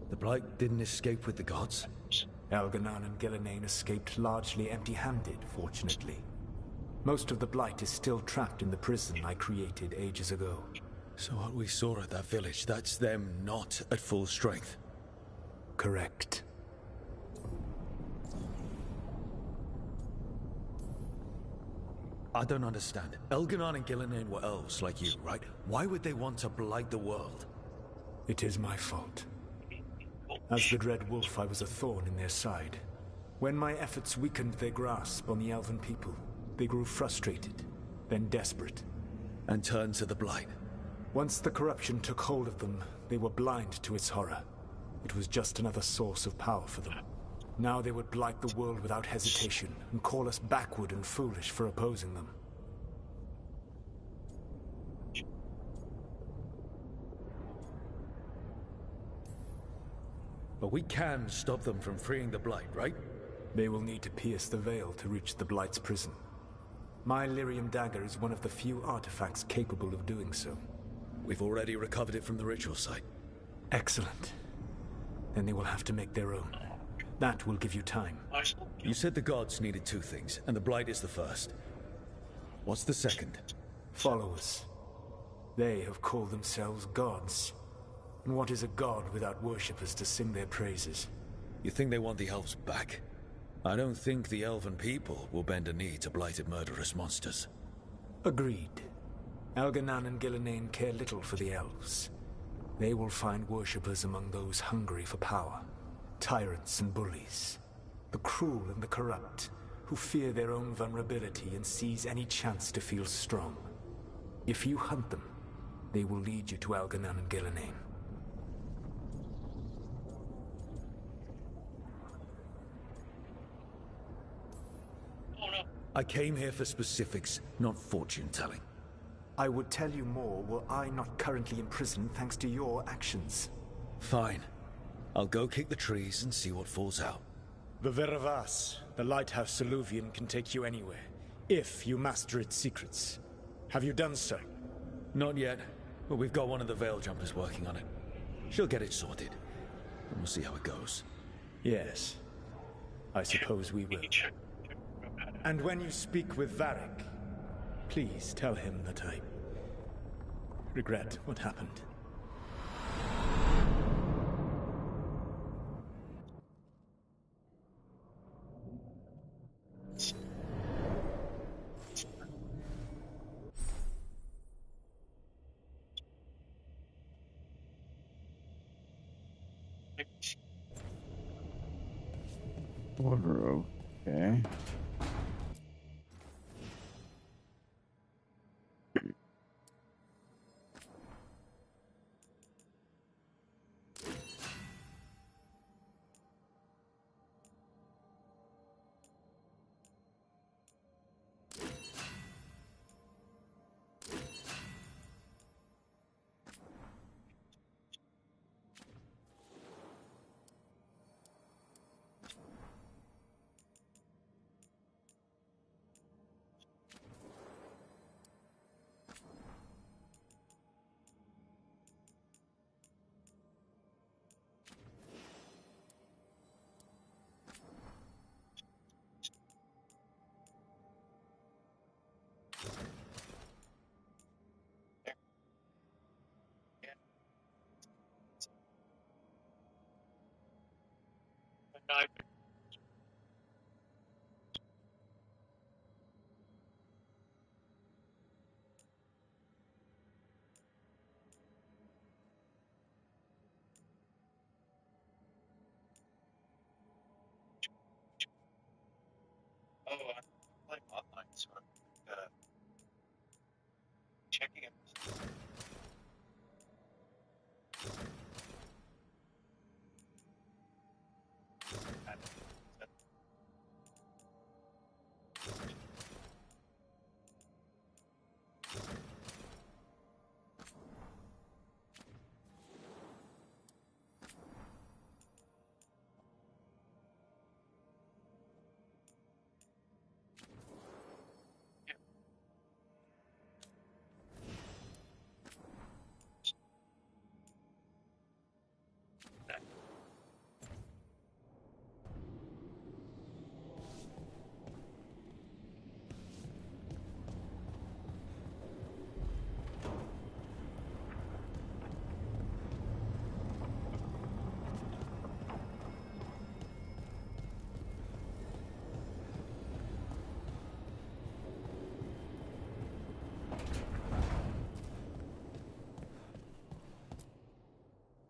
The Blight didn't escape with the gods? Algernon and Gillenane escaped largely empty-handed, fortunately. Most of the Blight is still trapped in the prison I created ages ago. So what we saw at that village, that's them not at full strength? Correct. I don't understand. Algernon and Gillenane were elves like you, right? Why would they want to blight the world? It is my fault. As the Dread Wolf, I was a thorn in their side. When my efforts weakened their grasp on the Elven people, they grew frustrated, then desperate. And turned to the Blight. Once the corruption took hold of them, they were blind to its horror. It was just another source of power for them. Now they would blight the world without hesitation, and call us backward and foolish for opposing them. But we can stop them from freeing the Blight, right? They will need to pierce the veil to reach the Blight's prison. My Lyrium dagger is one of the few artifacts capable of doing so. We've already recovered it from the ritual site. Excellent. Then they will have to make their own. That will give you time. You said the gods needed two things, and the Blight is the first. What's the second? Followers. They have called themselves gods. And what is a god without worshippers to sing their praises? You think they want the elves back? I don't think the elven people will bend a knee to blighted murderous monsters. Agreed. Algernon and Gillenane care little for the elves. They will find worshippers among those hungry for power. Tyrants and bullies. The cruel and the corrupt, who fear their own vulnerability and seize any chance to feel strong. If you hunt them, they will lead you to Algernon and Gillenane. I came here for specifics, not fortune-telling. I would tell you more were I not currently in prison thanks to your actions. Fine. I'll go kick the trees and see what falls out. The Veravas, the lighthouse Soluvian, can take you anywhere, if you master its secrets. Have you done so? Not yet, but we've got one of the Veil Jumpers working on it. She'll get it sorted, and we'll see how it goes. Yes, I suppose we will. And when you speak with Varric, please tell him that I regret what happened. Order, okay. Oh, I'm playing online, so I'm checking it.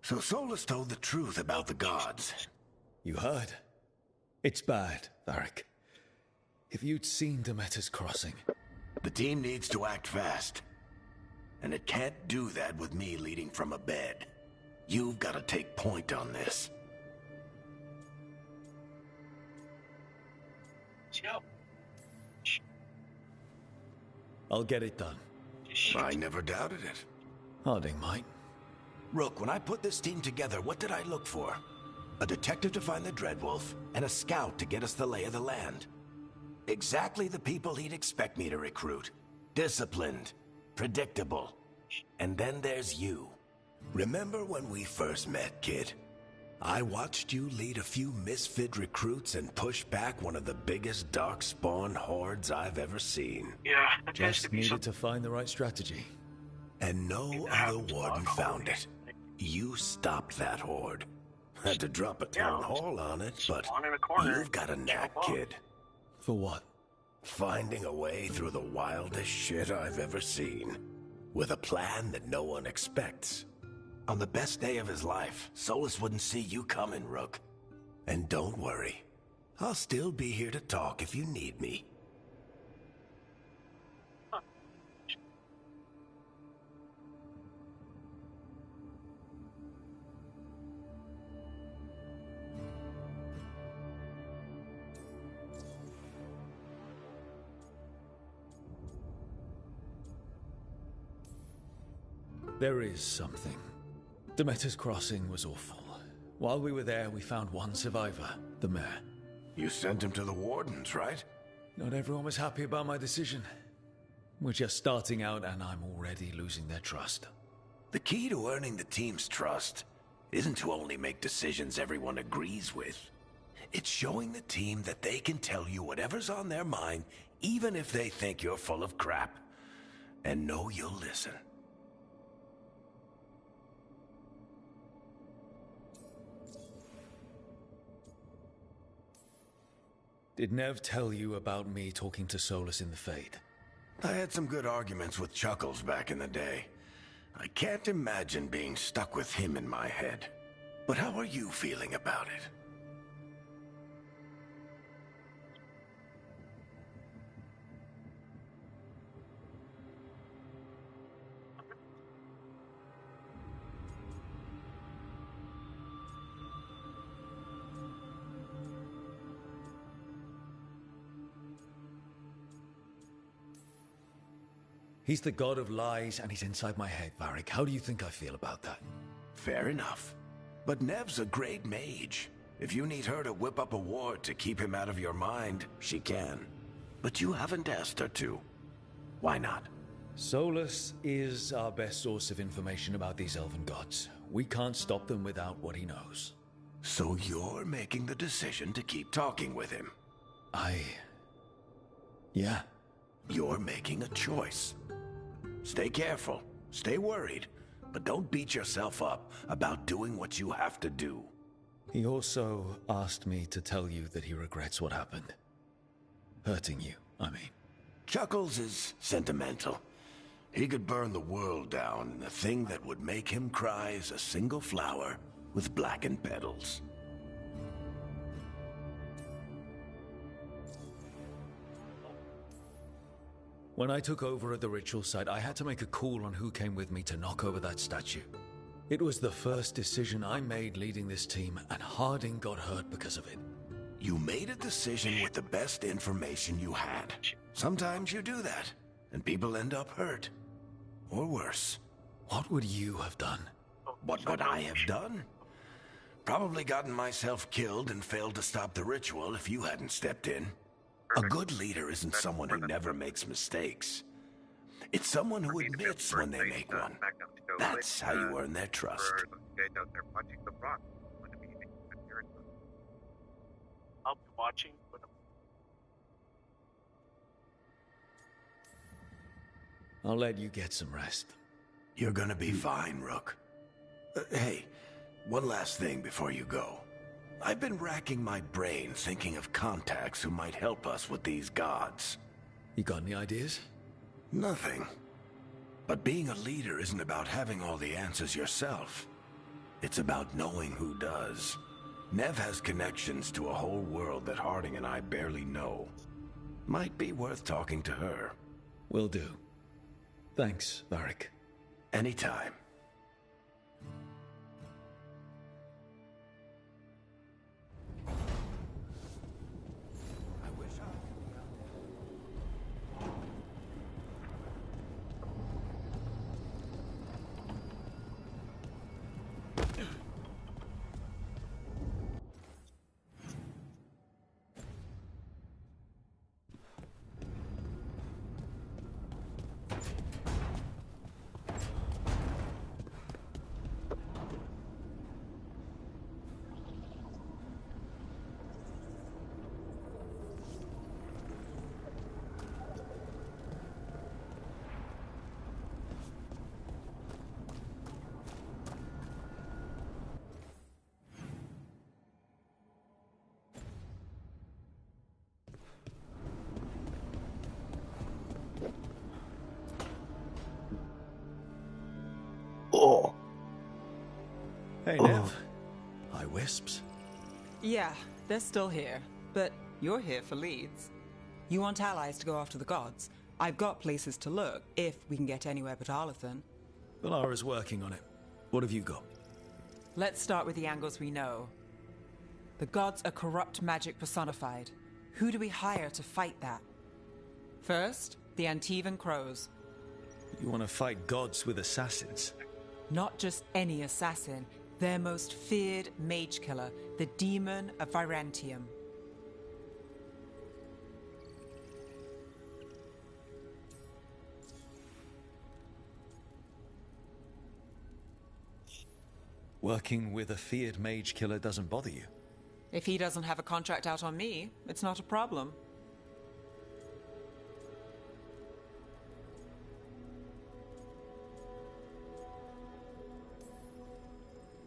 So Solus told the truth about the gods. You heard? It's bad, Varric. If you'd seen Demeter's crossing... The team needs to act fast. And it can't do that with me leading from a bed. You've got to take point on this. I'll get it done. I never doubted it. Harding might. Rook, when I put this team together, what did I look for? A detective to find the Dreadwolf, and a scout to get us the lay of the land. Exactly the people he'd expect me to recruit. Disciplined, predictable. And then there's you. Remember when we first met, kid? I watched you lead a few misfit recruits and push back one of the biggest darkspawn hordes I've ever seen. Yeah, just needed to find the right strategy. And no other warden found it. You stopped that horde. Had to drop a town hall on it, but you've got a knack, kid. For what? Finding a way through the wildest shit I've ever seen. With a plan that no one expects. On the best day of his life, Solus wouldn't see you coming, Rook. And don't worry. I'll still be here to talk if you need me. There is something. Demeter's crossing was awful. While we were there, we found one survivor, the mayor. You sent him to the Wardens, right? Not everyone was happy about my decision. We're just starting out and I'm already losing their trust. The key to earning the team's trust isn't to only make decisions everyone agrees with. It's showing the team that they can tell you whatever's on their mind, even if they think you're full of crap. And know you'll listen. Did Nev tell you about me talking to Solus in the Fade? I had some good arguments with Chuckles back in the day. I can't imagine being stuck with him in my head. But how are you feeling about it? He's the god of lies, and he's inside my head, Varric. How do you think I feel about that? Fair enough. But Nev's a great mage. If you need her to whip up a ward to keep him out of your mind, she can. But you haven't asked her to. Why not? Solus is our best source of information about these elven gods. We can't stop them without what he knows. So you're making the decision to keep talking with him? Yeah. You're making a choice. Stay careful, stay worried, but don't beat yourself up about doing what you have to do. He also asked me to tell you that he regrets what happened. Hurting you, I mean. Chuckles is sentimental. He could burn the world down, and the thing that would make him cry is a single flower with blackened petals. When I took over at the ritual site, I had to make a call on who came with me to knock over that statue. It was the first decision I made leading this team, and Harding got hurt because of it. You made a decision with the best information you had. Sometimes you do that, and people end up hurt. Or worse. What would you have done? What would I have done? Probably gotten myself killed and failed to stop the ritual if you hadn't stepped in. A good leader isn't someone who never makes mistakes. It's someone who admits when they make one. That's how you earn their trust. I'll be watching. I'll let you get some rest. You're gonna be fine, Rook. Hey, one last thing before you go. I've been racking my brain thinking of contacts who might help us with these gods. You got any ideas? Nothing. But being a leader isn't about having all the answers yourself. It's about knowing who does. Nev has connections to a whole world that Harding and I barely know. Might be worth talking to her. Will do. Thanks, Varric. Anytime. Hey, Nev. Hi, Wisps. Yeah, they're still here, but you're here for leads. You want allies to go after the gods? I've got places to look, if we can get anywhere but Arlathan. Valara's working on it. What have you got? Let's start with the angles we know. The gods are corrupt magic personified. Who do we hire to fight that? First, the Antivan Crows. You want to fight gods with assassins? Not just any assassin, their most feared mage killer, the Demon of Virantium. Working with a feared mage killer doesn't bother you? If he doesn't have a contract out on me, it's not a problem.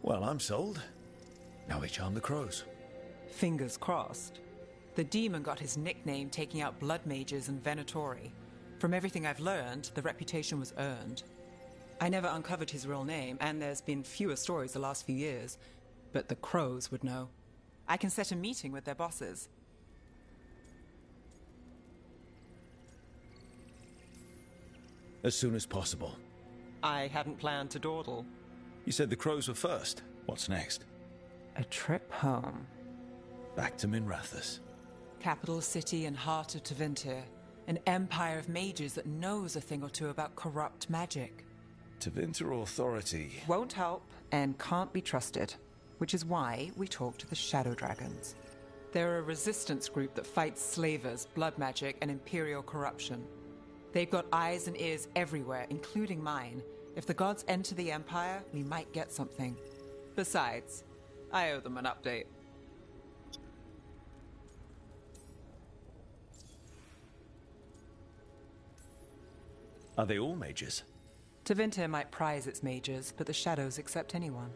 Well, I'm sold. Now we charm the crows. Fingers crossed. The demon got his nickname taking out blood mages and venatori. From everything I've learned, the reputation was earned. I never uncovered his real name, and there's been fewer stories the last few years, but the crows would know. I can set a meeting with their bosses. As soon as possible. I hadn't planned to dawdle. You said the crows were first. What's next? A trip home. Back to Minrathous. Capital city and heart of Tevinter. An empire of mages that knows a thing or two about corrupt magic. Tevinter authority Won't help and can't be trusted, which is why we talk to the Shadow Dragons. They're a resistance group that fights slavers, blood magic, and imperial corruption. They've got eyes and ears everywhere, including mine. If the gods enter the Empire, we might get something. Besides, I owe them an update. Are they all mages? Tevinter might prize its mages, but the Shadows accept anyone.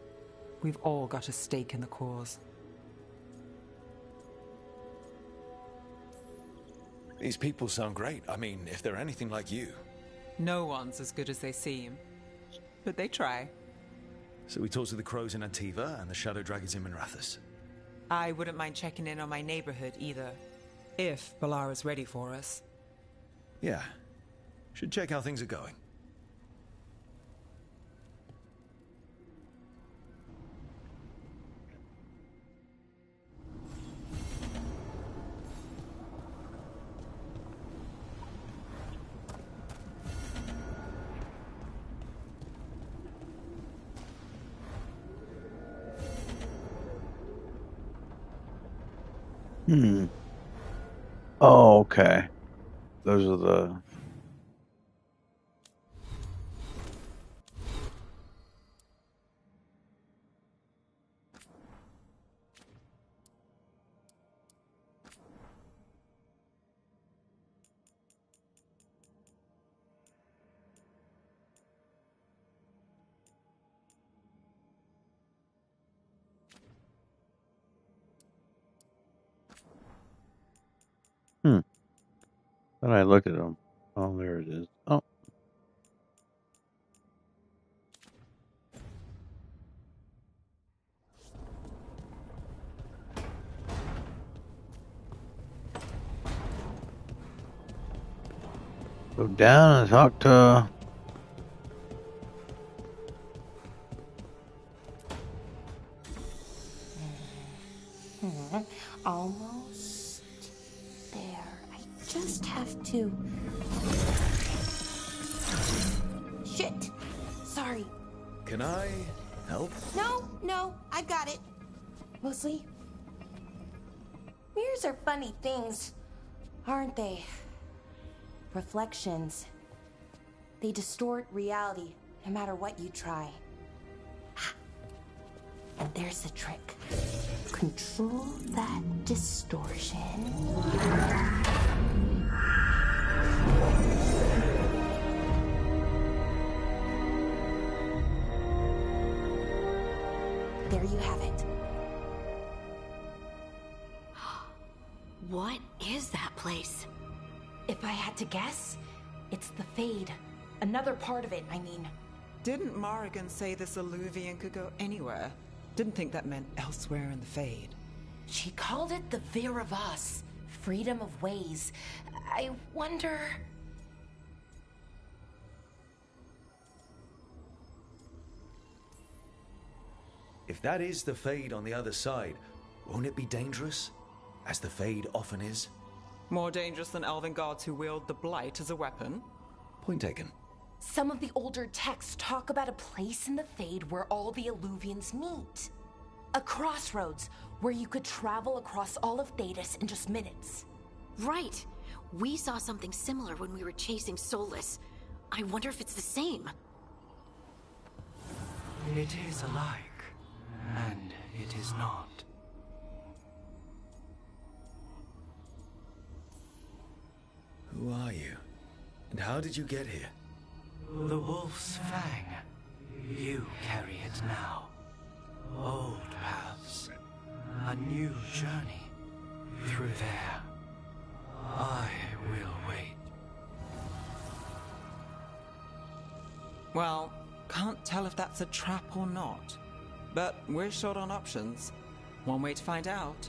We've all got a stake in the cause. These people sound great. I mean, if they're anything like you. No one's as good as they seem. But they try. So we talk to the crows in Antiva and the Shadow Dragons in Minrathous. I wouldn't mind checking in on my neighborhood either. If Balara's ready for us. Yeah. Should check how things are going. Oh, okay. Those are the... Then I look at them. Oh, there it is. Oh. Go down and talk to... Almost there. I just have to... Shit! Sorry. Can I help? No, I've got it. Mostly. Mirrors are funny things, aren't they? Reflections. They distort reality, no matter what you try. And there's the trick. Control that distortion. There you have it. What is that place? If I had to guess, it's the Fade. Another part of it, I mean. Didn't Morrigan say this Illuvian could go anywhere? Didn't think that meant elsewhere in the Fade. She called it the Vir of Us, freedom of ways. I wonder... If that is the Fade on the other side, won't it be dangerous? As the Fade often is? More dangerous than elven gods who wield the Blight as a weapon? Point taken. Some of the older texts talk about a place in the Fade where all the Illuvians meet. A crossroads where you could travel across all of Thedas in just minutes. Right. We saw something similar when we were chasing Solus. I wonder if it's the same. It is alike. and it is not. Who are you? And how did you get here? The Wolf's Fang. You carry it now. Old paths. A new journey. Through there. I will wait. Well, can't tell if that's a trap or not. But we're short on options. One way to find out.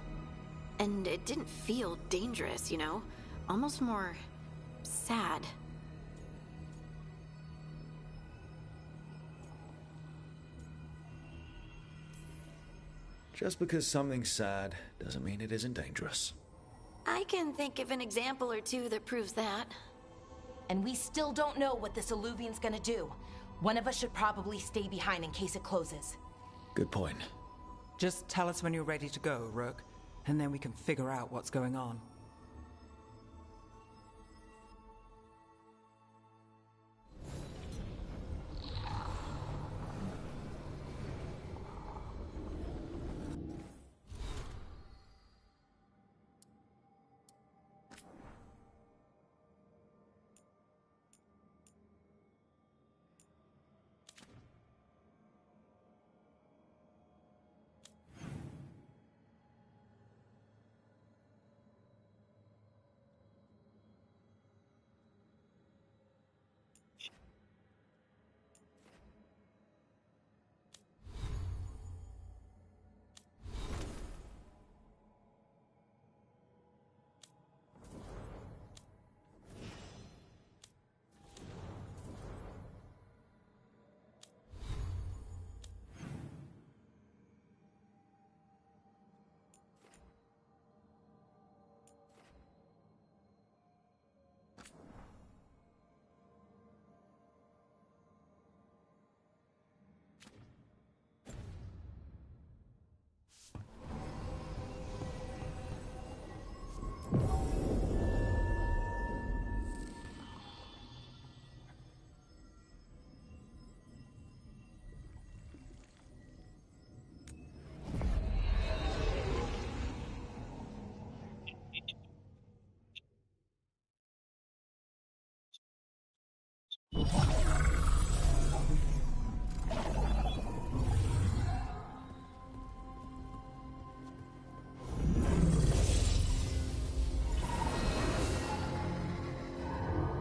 And it didn't feel dangerous, you know? Almost more sad. Just because something's sad doesn't mean it isn't dangerous. I can think of an example or two that proves that. And we still don't know what this Illuvian's gonna do. One of us should probably stay behind in case it closes. Good point. Just tell us when you're ready to go, Rook, and then we can figure out what's going on.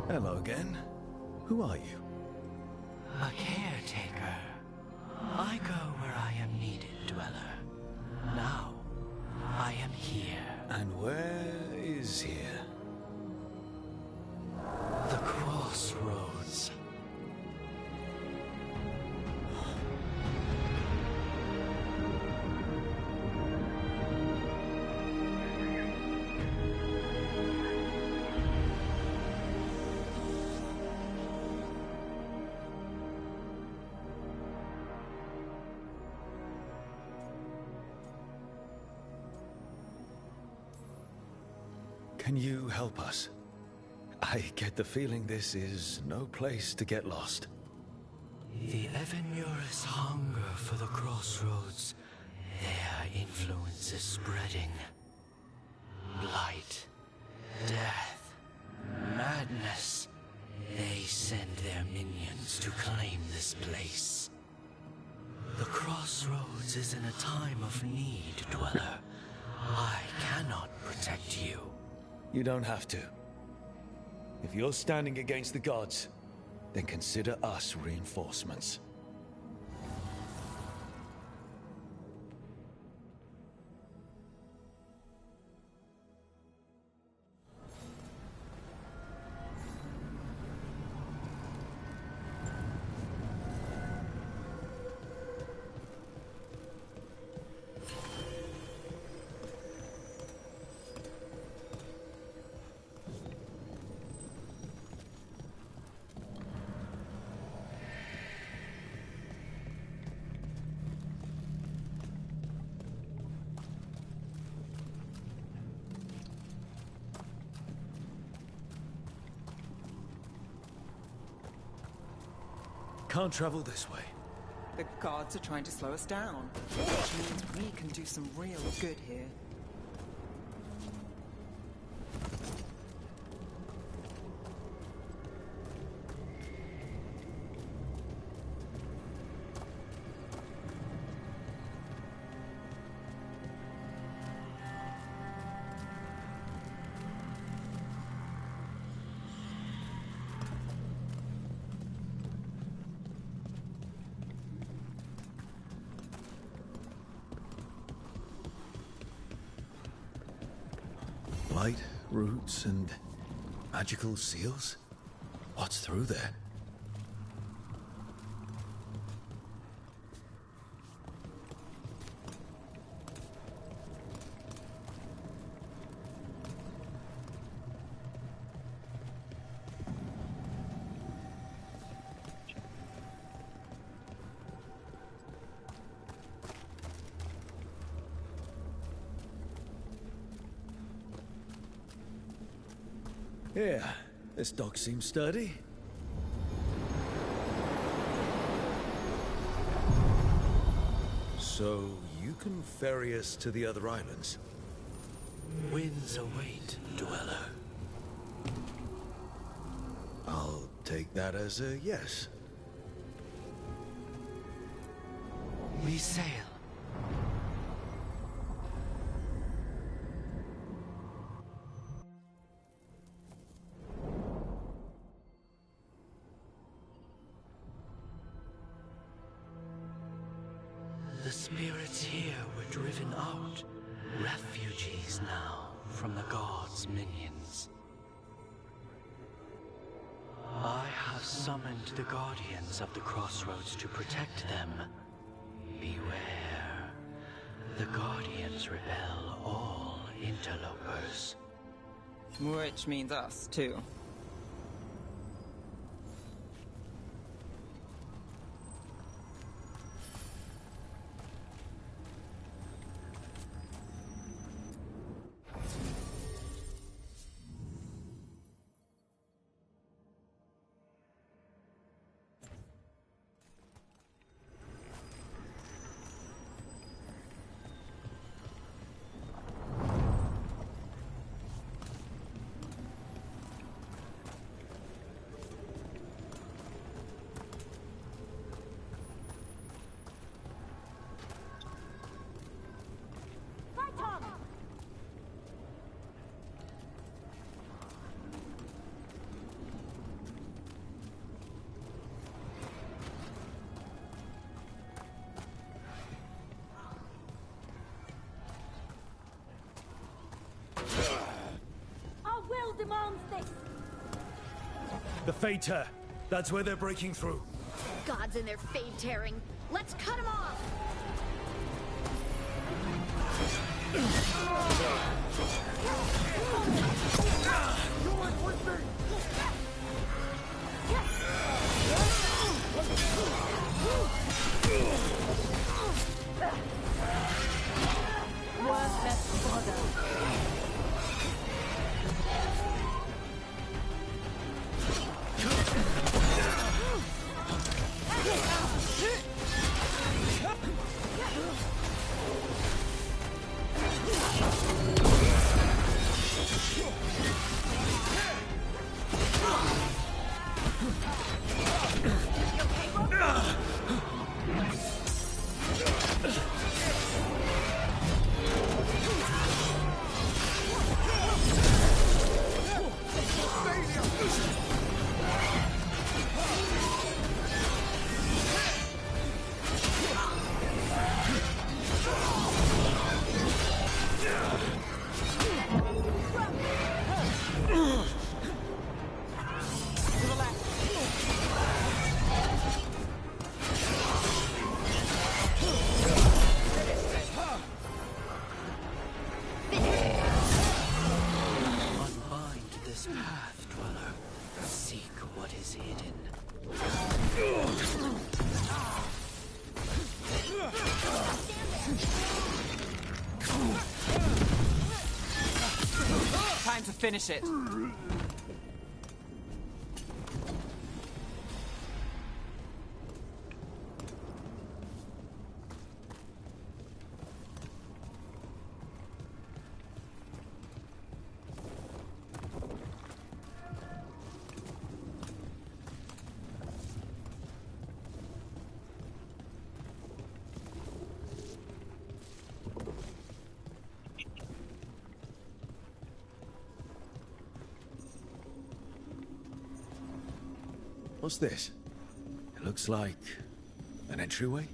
Hello again. Who are you? A caretaker. I go where I am needed, Dweller. Now, I am here. And where is here? The crossroads. Can you help us? I get the feeling this is no place to get lost. The Evanurus hunger for the crossroads. Their influence is spreading. Blight, death, madness. They send their minions to claim this place. The crossroads is in a time of need, Dweller. I cannot protect you. You don't have to. If you're standing against the gods, then consider us reinforcements. Can't travel this way. The gods are trying to slow us down, which means we can do some real good here. Light, roots, and magical seals? What's through there? Yeah, this dock seems sturdy. So, you can ferry us to the other islands? Winds await, dweller. I'll take that as a yes. We sail. The spirits here were driven out, refugees now from the gods' minions. I have summoned the guardians of the crossroads to protect them. Beware. The guardians repel all interlopers. Which means us, too. Demands this. The Fade Tear. That's where they're breaking through. Gods and their fade tearing. Let's cut them off. You went with me. Worthless fodder. Time to finish it. What's this? It looks like an entryway?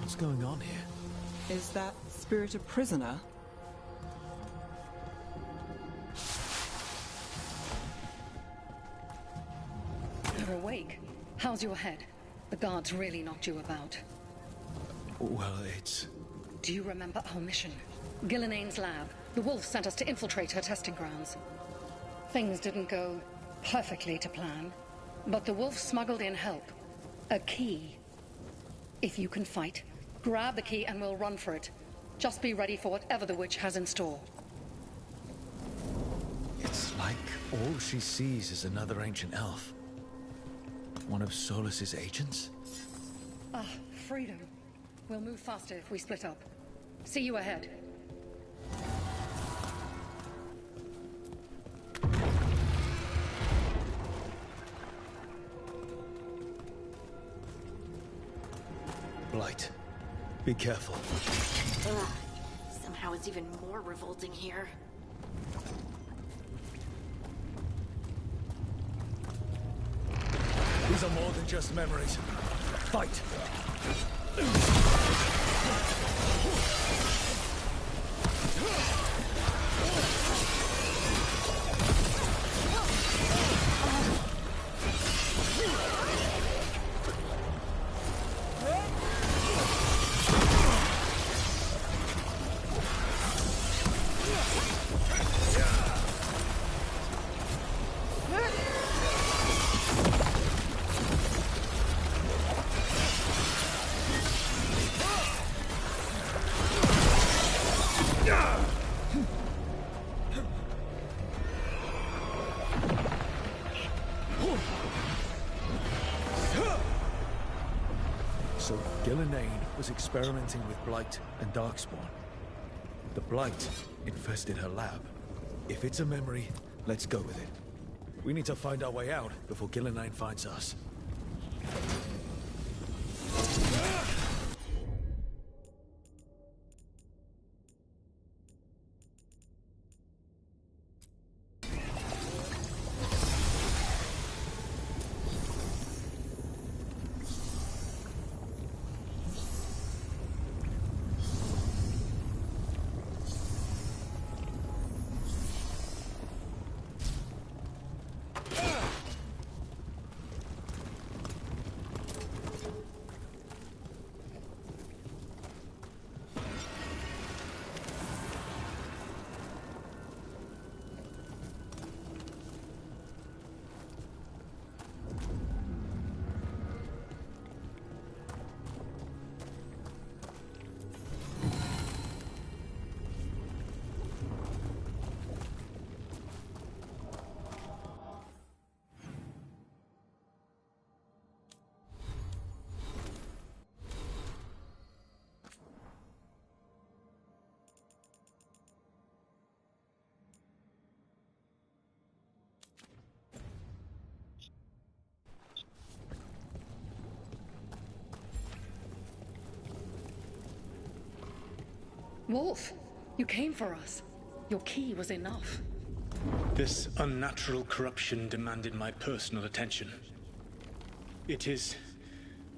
What's going on here? Is that spirit a prisoner? You're awake. How's your head? The guards really knocked you about. Well, it's... Do you remember our mission? Gillenane's lab. The wolf sent us to infiltrate her testing grounds. Things didn't go perfectly to plan, but the wolf smuggled in help. A key. If you can fight, grab the key and we'll run for it. Just be ready for whatever the witch has in store. It's like all she sees is another ancient elf. One of Solus's agents? Ah, freedom. We'll move faster if we split up. See you ahead. Blight. Be careful. Ugh. Somehow it's even more revolting here. These are more than just memories. Fight! So Gillenane was experimenting with Blight and Darkspawn. The Blight infested her lab. If it's a memory, let's go with it. We need to find our way out before Gillenane finds us. Wolf, you came for us. Your key was enough. This unnatural corruption demanded my personal attention. It is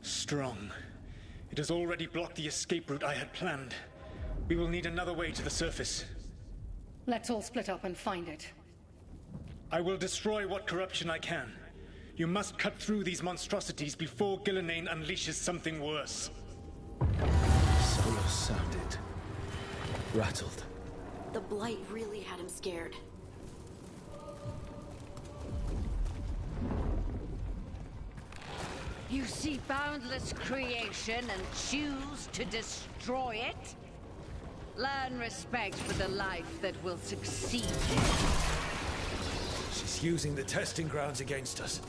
strong. It has already blocked the escape route I had planned. We will need another way to the surface. Let's all split up and find it. I will destroy what corruption I can. You must cut through these monstrosities before Gillenane unleashes something worse. Solus sounded rattled. The Blight really had him scared. You see boundless creation and choose to destroy it? Learn respect for the life that will succeed you. She's using the testing grounds against us.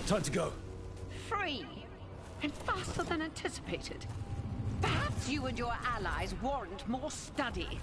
Time to go. Free. And faster than anticipated. Perhaps you and your allies warrant more study.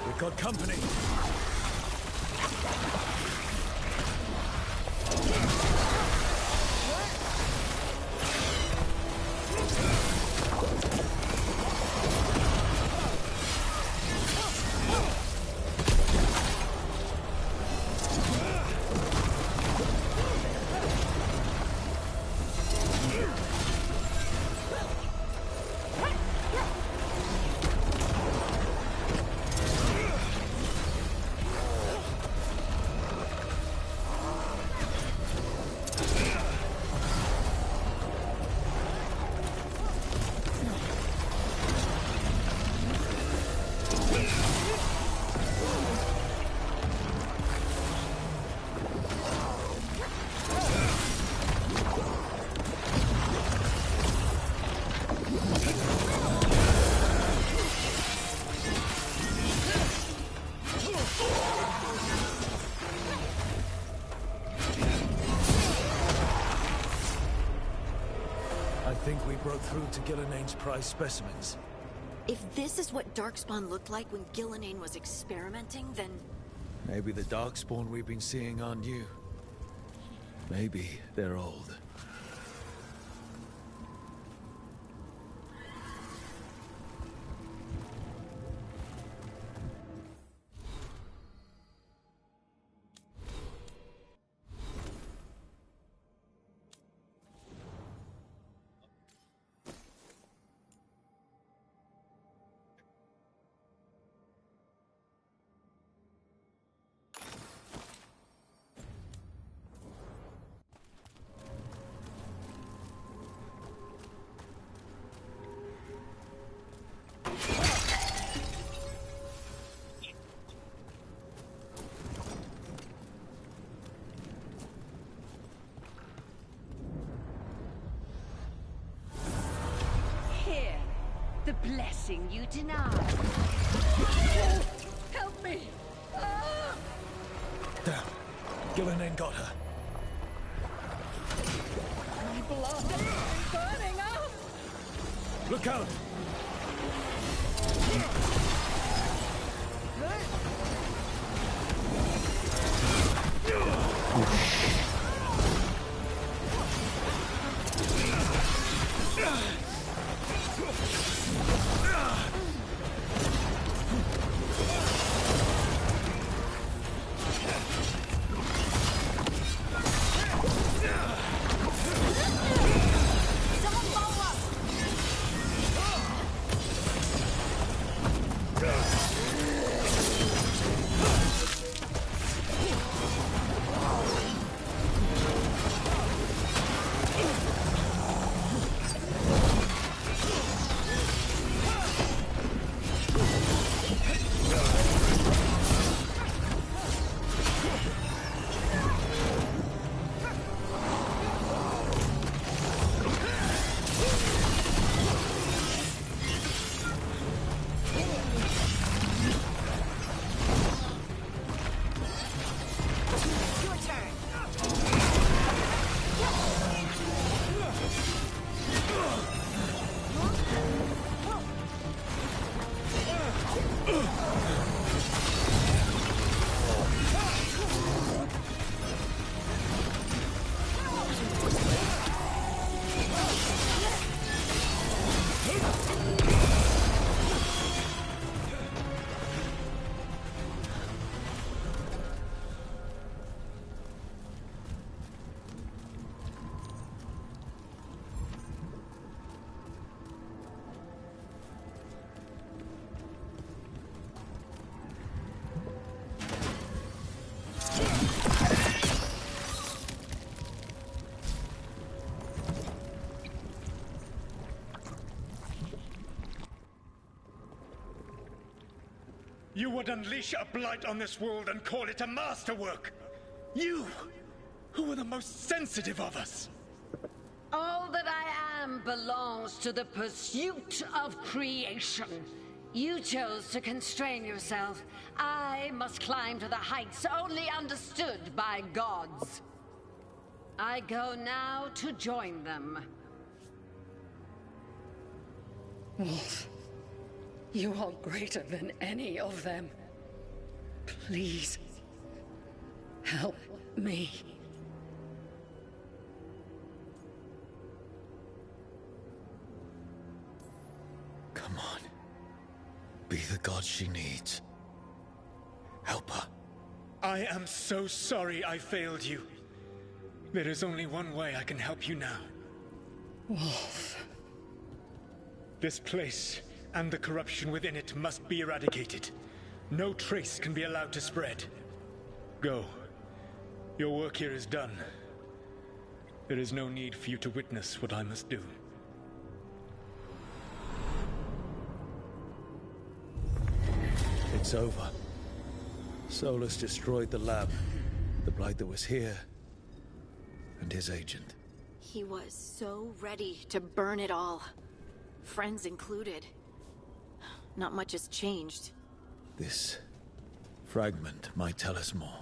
We've got company. I think we broke through to Gilnenane's prize specimens. If this is what Darkspawn looked like when Gillenane was experimenting, then... Maybe the Darkspawn we've been seeing are new. Maybe they're old. The blessing you denied. Help me! Ah! Damn. Gillenane got her. My blood is burning up! Look out! You would unleash a blight on this world and call it a masterwork! You, who are the most sensitive of us! All that I am belongs to the pursuit of creation. You chose to constrain yourself. I must climb to the heights only understood by gods. I go now to join them. Wolf, you are greater than any of them. Please, help me. Come on. Be the god she needs. Help her. I am so sorry I failed you. There is only one way I can help you now. Wolf. This place and the corruption within it must be eradicated. No trace can be allowed to spread. Go. Your work here is done. There is no need for you to witness what I must do. It's over. Solus destroyed the lab, the blight that was here, and his agent. He was so ready to burn it all. Friends included. Not much has changed. This fragment might tell us more.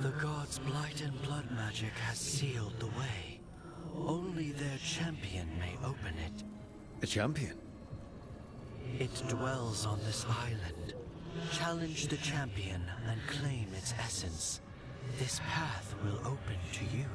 The gods' blight and blood magic has sealed the way. Only their champion may open it. A champion? It dwells on this island. Challenge the champion and claim its essence. This path will open to you.